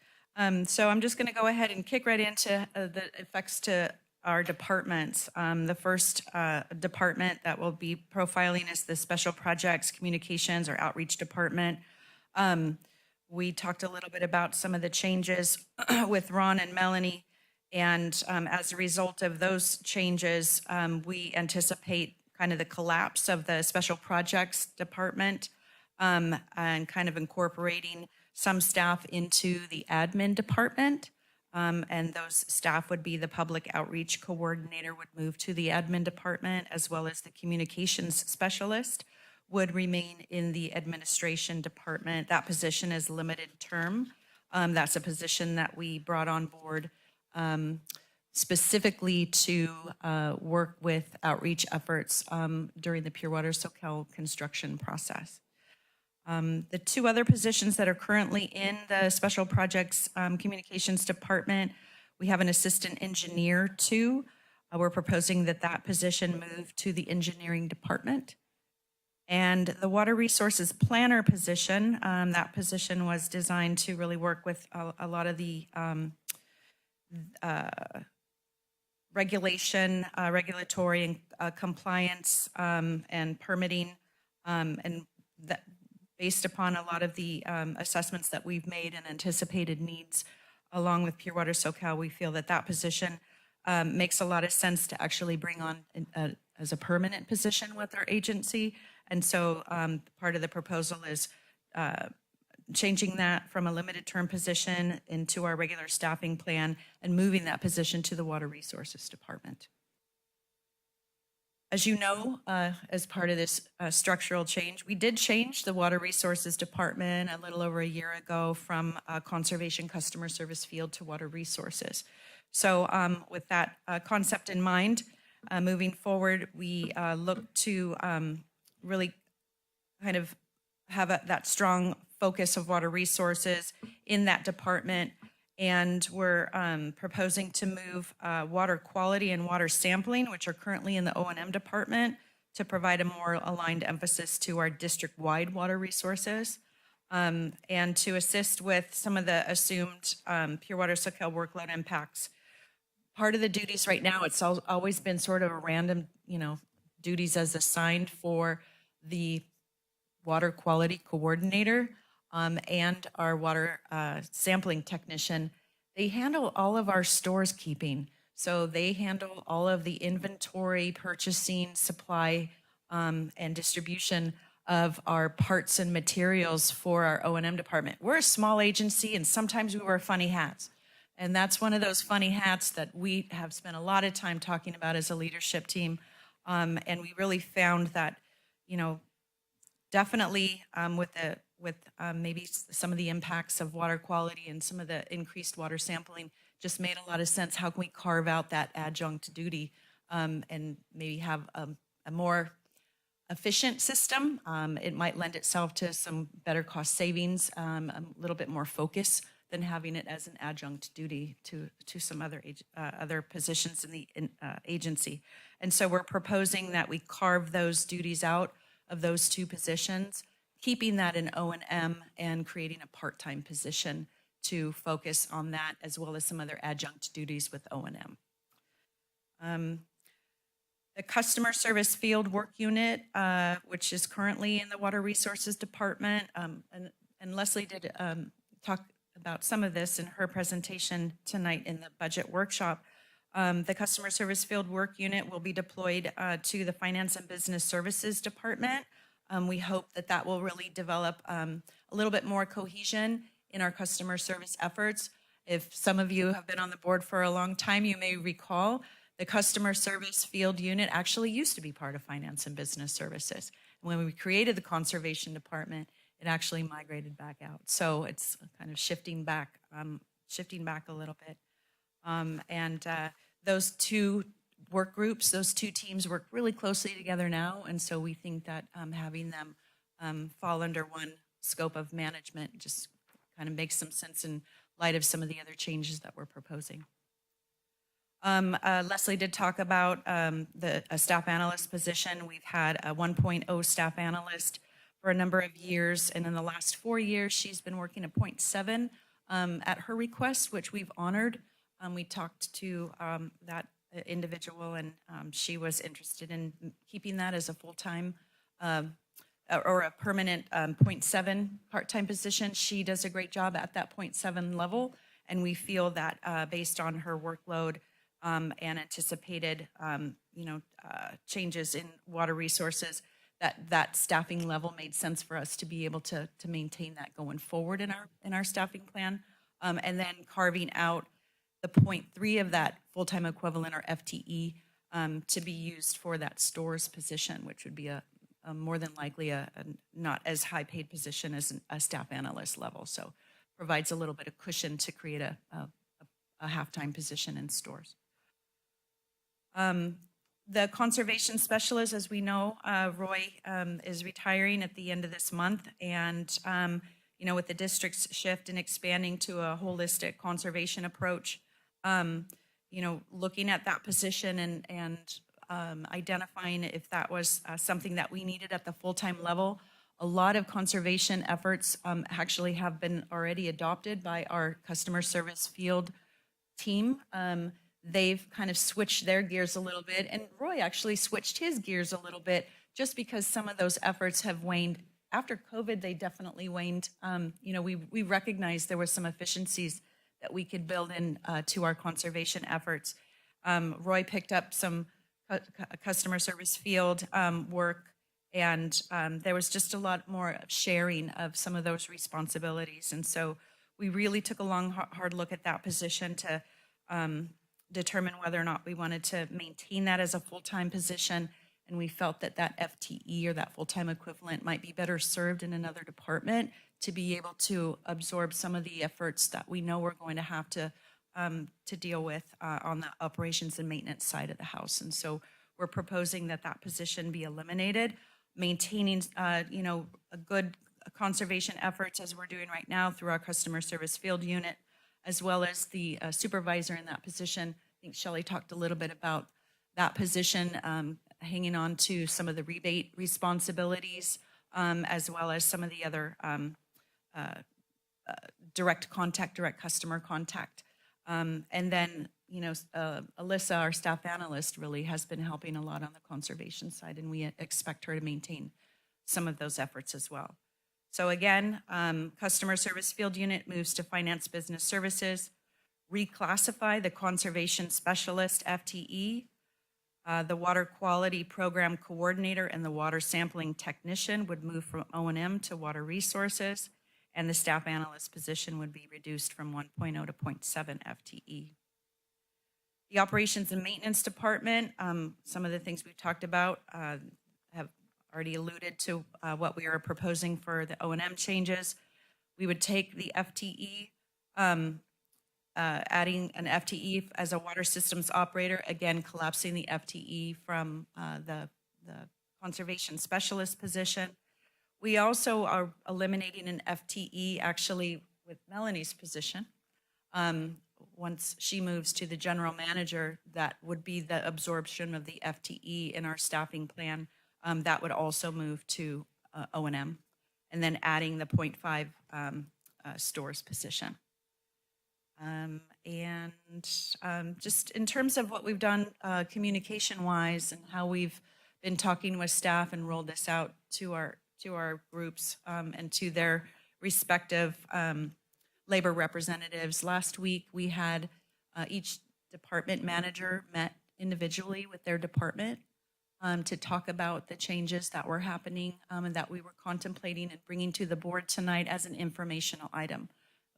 So I'm just gonna go ahead and kick right into the effects to our departments. The first department that we'll be profiling is the Special Projects, Communications, or Outreach Department. We talked a little bit about some of the changes with Ron and Melanie, and as a result of those changes, we anticipate kind of the collapse of the Special Projects Department and kind of incorporating some staff into the admin department. And those staff would be the public outreach coordinator would move to the admin department, as well as the communications specialist would remain in the administration department. That position is limited term. That's a position that we brought on board specifically to work with outreach efforts during the Pure Water Soquel construction process. The two other positions that are currently in the Special Projects Communications Department, we have an assistant engineer too. We're proposing that position move to the engineering department. And the water resources planner position, that position was designed to really work with a lot of the regulatory and compliance and permitting, and that based upon a lot of the assessments that we've made and anticipated needs along with Pure Water Soquel, we feel that position makes a lot of sense to actually bring on as a permanent position with our agency. And so part of the proposal is changing that from a limited term position into our regular staffing plan and moving that position to the Water Resources Department. As you know, as part of this structural change, we did change the Water Resources Department a little over a year ago from Conservation Customer Service Field to Water Resources. So with that concept in mind, moving forward, we look to really kind of have that strong focus of water resources in that department. And we're proposing to move water quality and water sampling, which are currently in the O&M department, to provide a more aligned emphasis to our district-wide water resources, and to assist with some of the assumed Pure Water Soquel workload impacts. Part of the duties right now, it's always been sort of a random, duties as assigned for the water quality coordinator and our water sampling technician. They handle all of our stores keeping. So they handle all of the inventory, purchasing, supply, and distribution of our parts and materials for our O&M department. We're a small agency, and sometimes we wear funny hats. And that's one of those funny hats that we have spent a lot of time talking about as a leadership team. And we really found that, you know, definitely with maybe some of the impacts of water quality and some of the increased water sampling just made a lot of sense. How can we carve out that adjunct duty and maybe have a more efficient system? It might lend itself to some better cost savings, a little bit more focus than having it as an adjunct duty to some other positions in the agency. And so we're proposing that we carve those duties out of those two positions, keeping that in O&M and creating a part-time position to focus on that, as well as some other adjunct duties with O&M. The customer service field work unit, which is currently in the Water Resources Department, and Leslie did talk about some of this in her presentation tonight in the budget workshop. The customer service field work unit will be deployed to the Finance and Business Services Department. We hope that that will really develop a little bit more cohesion in our customer service efforts. If some of you have been on the board for a long time, you may recall the customer service field unit actually used to be part of Finance and Business Services. When we created the Conservation Department, it actually migrated back out. So it's kind of shifting back a little bit. Those two work groups, those two teams work really closely together now. And so we think that having them fall under one scope of management just kind of makes some sense in light of some of the other changes that we're proposing. Leslie did talk about a staff analyst position. We've had a 1.0 staff analyst for a number of years, and in the last 4 years, she's been working a 0.7 at her request, which we've honored. We talked to that individual, and she was interested in keeping that as a full-time or a permanent 0.7 part-time position. She does a great job at that 0.7 level, and we feel that based on her workload and anticipated, changes in water resources, that staffing level made sense for us to be able to maintain that going forward in our staffing plan, and then carving out the 0.3 of that full-time equivalent or FTE to be used for that stores position, which would be a more than likely a not as high paid position as a staff analyst level. So provides a little bit of cushion to create a half-time position in stores. The conservation specialist, as we know, Roy is retiring at the end of this month. And, with the district's shift and expanding to a holistic conservation approach, looking at that position and identifying if that was something that we needed at the full-time level. A lot of conservation efforts actually have been already adopted by our customer service field team. They've kind of switched their gears a little bit, and Roy actually switched his gears a little bit just because some of those efforts have waned. After COVID, they definitely waned. We recognized there were some efficiencies that we could build in to our conservation efforts. Roy picked up some customer service field work, and there was just a lot more sharing of some of those responsibilities. And so we really took a long, hard look at that position to determine whether or not we wanted to maintain that as a full-time position. And we felt that that FTE or that full-time equivalent might be better served in another department to be able to absorb some of the efforts that we know we're going to have to deal with on the operations and maintenance side of the house. And so we're proposing that that position be eliminated, maintaining, a good conservation efforts as we're doing right now through our customer service field unit, as well as the supervisor in that position. I think Shelley talked a little bit about that position, hanging on to some of the rebate responsibilities, as well as some of the other direct customer contact. And then, Alyssa, our staff analyst, really has been helping a lot on the conservation side, and we expect her to maintain some of those efforts as well. So again, customer service field unit moves to finance business services, reclassify the conservation specialist FTE, the water quality program coordinator and the water sampling technician would move from O&M to water resources, and the staff analyst position would be reduced from 1.0 to 0.7 FTE. The operations and maintenance department, some of the things we've talked about have already alluded to what we are proposing for the O&M changes. We would take the FTE, adding an FTE as a water systems operator, again, collapsing the FTE from the conservation specialist position. We also are eliminating an FTE actually with Melanie's position. Once she moves to the general manager, that would be the absorption of the FTE in our staffing plan. That would also move to O&M, and then adding the 0.5 stores position. Just in terms of what we've done communication-wise and how we've been talking with staff and rolled this out to our groups and to their respective labor representatives. Last week, we had each department manager met individually with their department to talk about the changes that were happening and that we were contemplating and bringing to the board tonight as an informational item.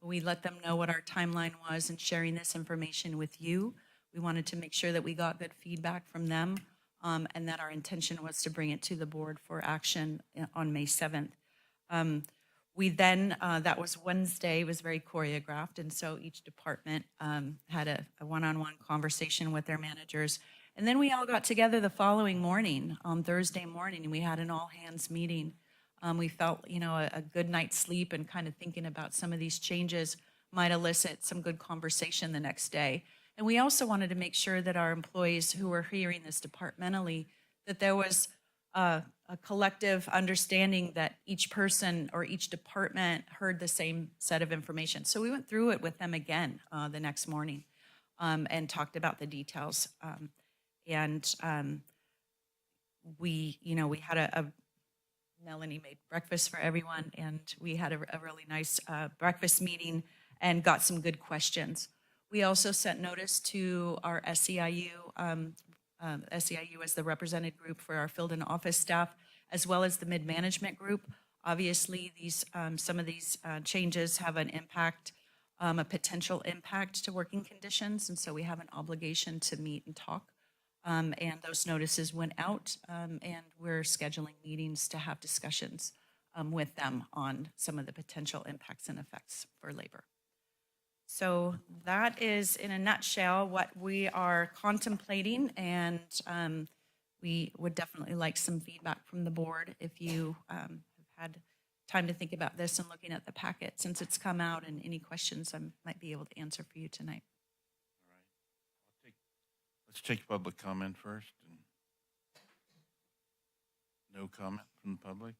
We let them know what our timeline was and sharing this information with you. We wanted to make sure that we got good feedback from them and that our intention was to bring it to the board for action on May 7th. We then, that was Wednesday, it was very choreographed, and so each department had a one-on-one conversation with their managers. And then we all got together the following morning, on Thursday morning, and we had an all-hands meeting. We felt, a good night's sleep and kind of thinking about some of these changes might elicit some good conversation the next day. And we also wanted to make sure that our employees who were hearing this departmentally, that there was a collective understanding that each person or each department heard the same set of information. So we went through it with them again the next morning and talked about the details. We had Melanie made breakfast for everyone, and we had a really nice breakfast meeting and got some good questions. We also sent notice to our SEIU, SEIU as the represented group for our field and office staff, as well as the mid-management group. Obviously, some of these changes have an impact, a potential impact to working conditions, and so we have an obligation to meet and talk. And those notices went out, and we're scheduling meetings to have discussions with them on some of the potential impacts and effects for labor. So that is, in a nutshell, what we are contemplating, and we would definitely like some feedback from the board if you have had time to think about this and looking at the packet since it's come out, and any questions I might be able to answer for you tonight. Let's take public comment first. No comment from the public?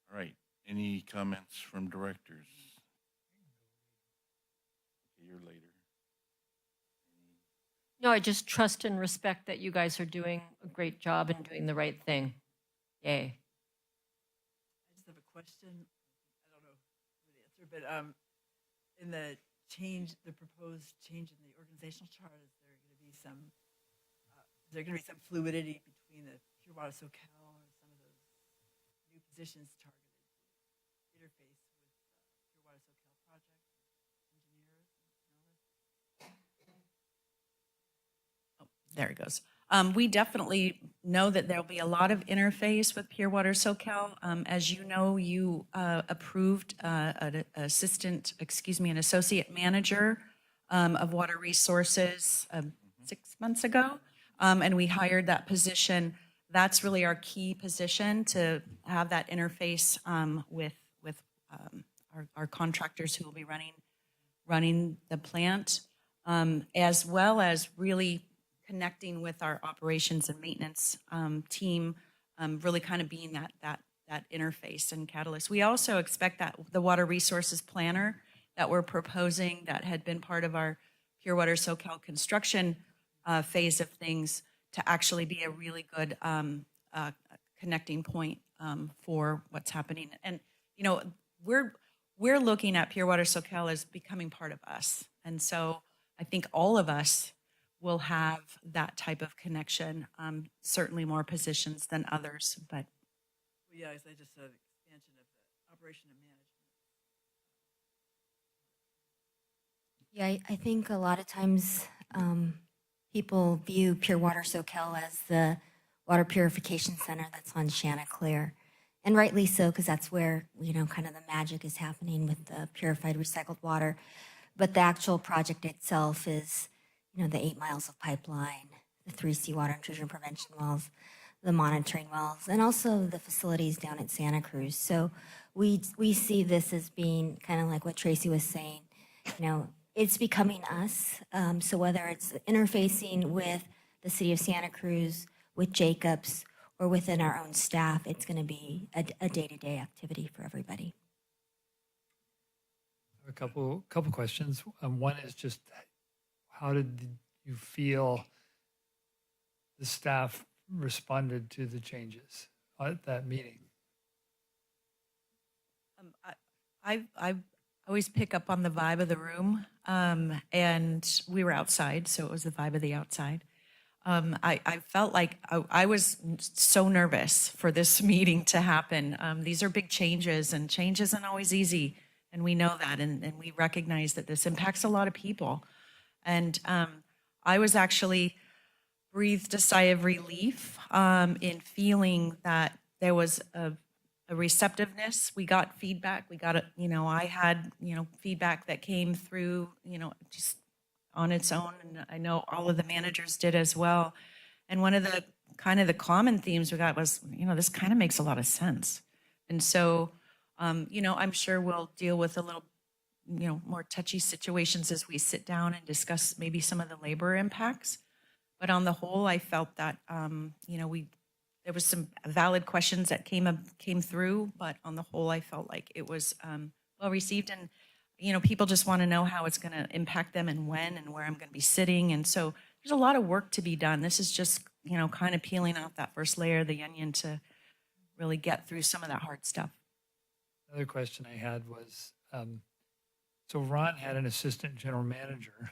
All right. Any comments from directors? A year later. No, I just trust and respect that you guys are doing a great job and doing the right thing. Yay. I just have a question. I don't know the answer, but in the proposed change in the organizational chart, is there going to be some fluidity between the Pure Water Soquel or some of those new positions targeted to interface with Pure Water Soquel project engineers and all that? There it goes. We definitely know that there'll be a lot of interface with Pure Water Soquel. As you know, you approved an associate manager of water resources 6 months ago, and we hired that position. That's really our key position, to have that interface with our contractors who will be running the plant, as well as really connecting with our operations and maintenance team, really kind of being that interface and catalyst. We also expect that the water resources planner that we're proposing, that had been part of our Pure Water Soquel construction phase of things, to actually be a really good connecting point for what's happening. And, you know, we're looking at Pure Water Soquel as becoming part of us. And so I think all of us will have that type of connection, certainly more positions than others, but Well, yeah, as I just said, expansion of the operation and management. Yeah, I think a lot of times people view Pure Water Soquel as the water purification center that's on Chanticleer. And rightly so, because that's where, you know, kind of the magic is happening with the purified recycled water. But the actual project itself is, you know, the 8 miles of pipeline, the 3 seawater intrusion prevention wells, the monitoring wells, and also the facilities down at Santa Cruz. So we see this as being kind of like what Tracy was saying, you know, it's becoming us. So whether it's interfacing with the city of Santa Cruz, with Jacobs, or within our own staff, it's going to be a day-to-day activity for everybody. A couple questions. One is just, how did you feel the staff responded to the changes at that meeting? I always pick up on the vibe of the room, and we were outside, so it was the vibe of the outside. I felt like I was so nervous for this meeting to happen. These are big changes, and change isn't always easy, and we know that, and we recognize that this impacts a lot of people. And I was actually breathed a sigh of relief in feeling that there was a receptiveness. We got feedback. We got I had, feedback that came through, just on its own. And I know all of the managers did as well. And one of the common themes we got was, this kind of makes a lot of sense. And so, I'm sure we'll deal with a little, more touchy situations as we sit down and discuss maybe some of the labor impacts. But on the whole, I felt that, there was some valid questions that came through, but on the whole, I felt like it was well received. And, people just want to know how it's going to impact them and when and where I'm going to be sitting. And so there's a lot of work to be done. This is just, kind of peeling off that first layer of the onion to really get through some of that hard stuff. Another question I had was, so Ron had an assistant general manager.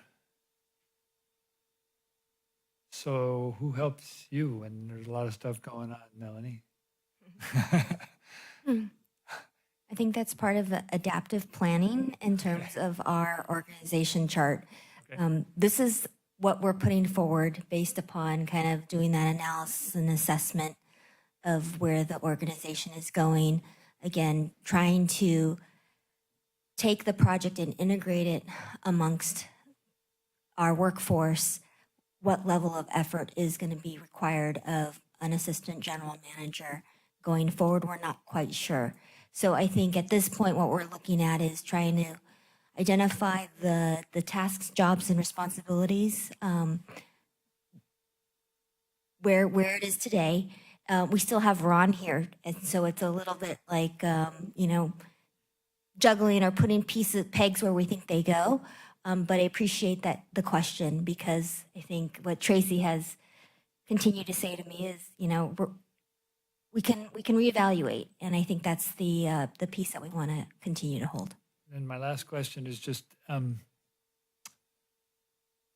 So who helps you when there's a lot of stuff going on, Melanie? I think that's part of the adaptive planning in terms of our organization chart. Okay. This is what we're putting forward based upon kind of doing that analysis and assessment of where the organization is going. Again, trying to take the project and integrate it amongst our workforce. What level of effort is going to be required of an assistant general manager going forward? We're not quite sure. So I think at this point, what we're looking at is trying to identify the tasks, jobs, and responsibilities where it is today. We still have Ron here, and so it's a little bit like juggling or putting pegs where we think they go. But I appreciate the question, because I think what Tracy has continued to say to me is, we can reevaluate, and I think that's the piece that we want to continue to hold. And my last question is just, I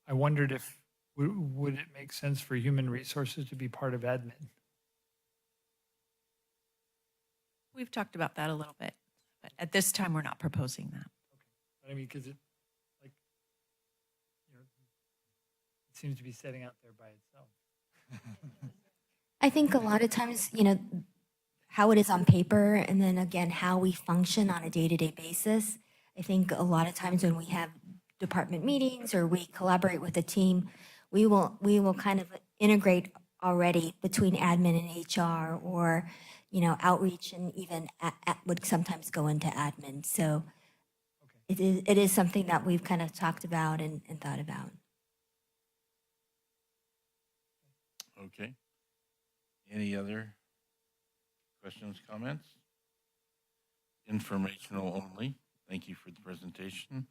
wondered if would it make sense for human resources to be part of admin? We've talked about that a little bit, but at this time, we're not proposing that. Okay. I mean, because it seems to be setting out there by itself. I think a lot of times, how it is on paper, and then again, how we function on a day-to-day basis. I think a lot of times when we have department meetings or we collaborate with a team, we will kind of integrate already between admin and HR, or, outreach, and even would sometimes go into admin. So Okay. it is something that we've kind of talked about and thought about. Okay. Any other questions, comments? Informational only. Thank you for the presentation,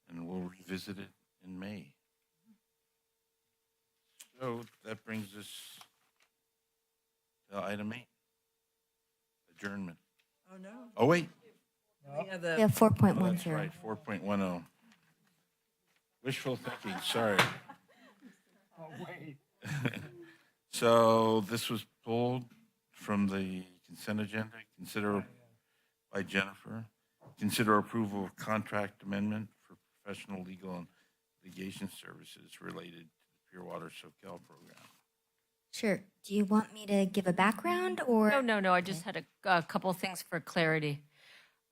and we'll revisit it in May. So that brings us to item 8. Yeah, the. Yeah, 4.10. Oh, that's right, 4.10. Wishful thinking, sorry. Oh, wait. So this was pulled from the consent agenda. Consider by Jennifer. Consider approval of contract amendment for professional legal and litigation services related to the Pure Water Soquel program. Sure. Do you want me to give a background or? No, I just had a couple things for clarity.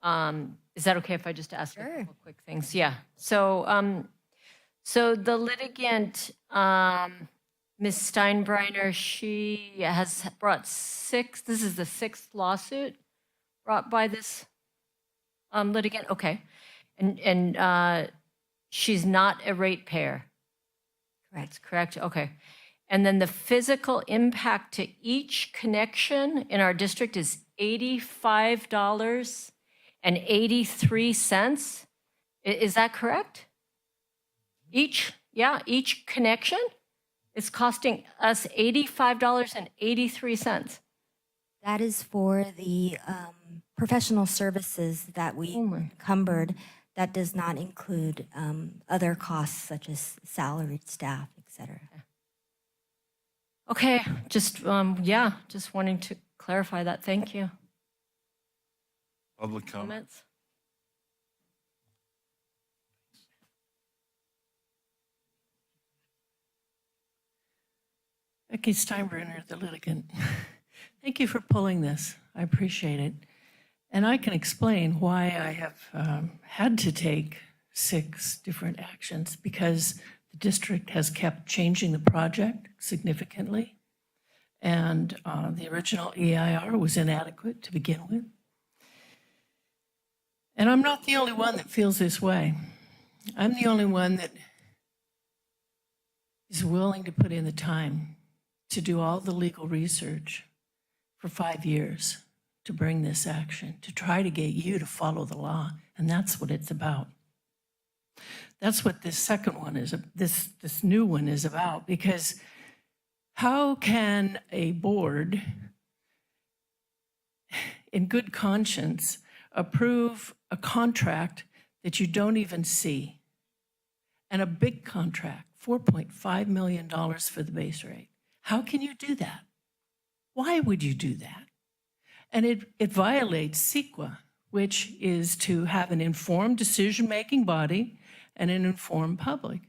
Is that okay if I just ask a Sure. couple quick things? Yeah. So the litigant, Ms. Steinbreiner, she has brought this is the 6th lawsuit brought by this litigant. Okay. And she's not a ratepayer. Correct. That's correct. Okay. And then the physical impact to each connection in our district is $85.83. Is that correct? Each connection is costing us $85.83. That is for the professional services that we encumbered. That does not include other costs such as salaried staff, et cetera. Okay, just wanting to clarify that. Thank you. Public comment. Comments? Becky Steinbrenner, the litigant. Thank you for pulling this. I appreciate it. And I can explain why I have had to take 6 different actions, because the district has kept changing the project significantly. And the original EIR was inadequate to begin with. And I'm not the only one that feels this way. I'm the only one that is willing to put in the time to do all the legal research for 5 years to bring this action, to try to get you to follow the law. And that's what it's about. That's what this second one is, this new one is about, because how can a board in good conscience approve a contract that you don't even see? And a big contract, $4.5 million for the base rate. How can you do that? Why would you do that? And it violates CEQA, which is to have an informed decision-making body and an informed public.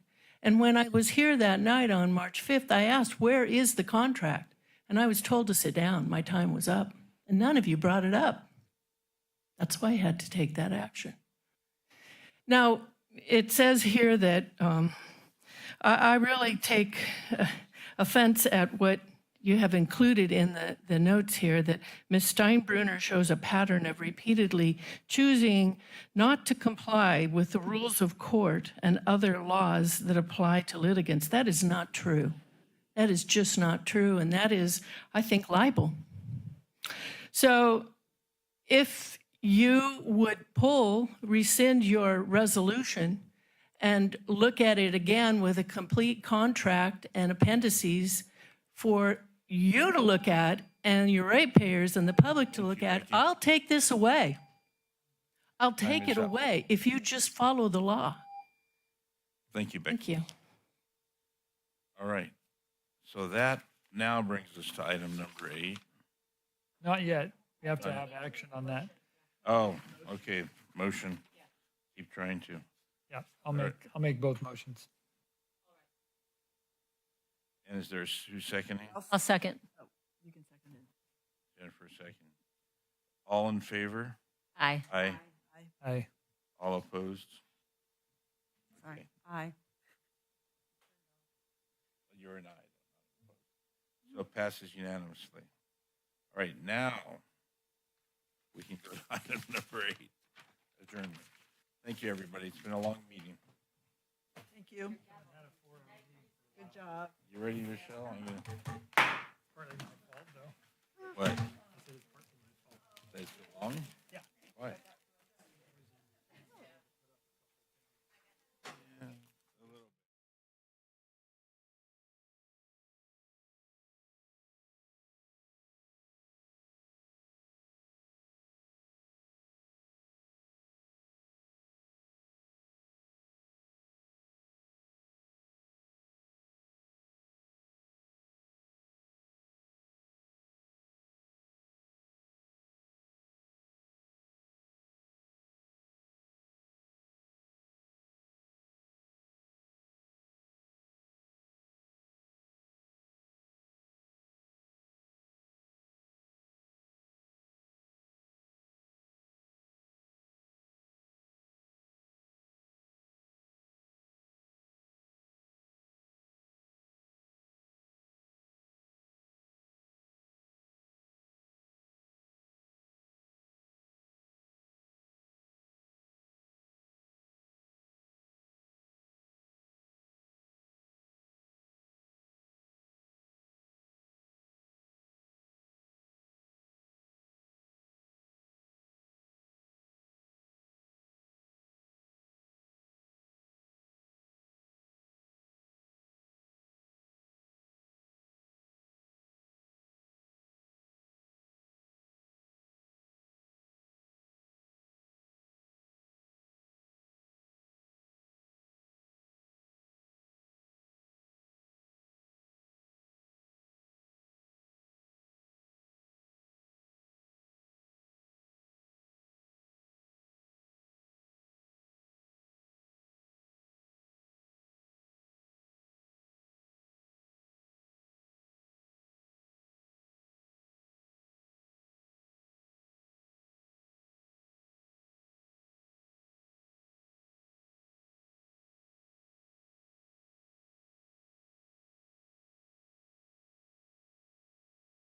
And when I was here that night on March 5th, I asked, where is the contract? And I was told to sit down. My time was up. And none of you brought it up. That's why I had to take that action. Now, it says here that I really take offense at what you have included in the notes here, that Ms. Steinbruner shows a pattern of repeatedly choosing not to comply with the rules of court and other laws that apply to litigants. That is not true. That is just not true, and that is, I think, libel. So if you would rescind your resolution and look at it again with a complete contract and appendices for you to look at and your ratepayers and the public to look at, I'll take this away. I'll take it away if you just follow the law. Thank you, Becky. Thank you. All right. So that now brings us to item number 8. Not yet. We have to have action on that. Oh, okay. Motion. Keep trying to. Yeah, I'll make both motions. And is there who's seconding? I'll second. You can second it. Jennifer second. All in favor? Aye. Aye. Aye. All opposed? Sorry. Aye. You're an aye. So it passes unanimously. All right, now we can go to item number 8, adjournment. Thank you, everybody. It's been a long meeting. Thank you. Good job. You ready, Michelle? I'm gonna... Partly my fault, though. What? I said it's partly my fault. That's too long? Yeah. Why?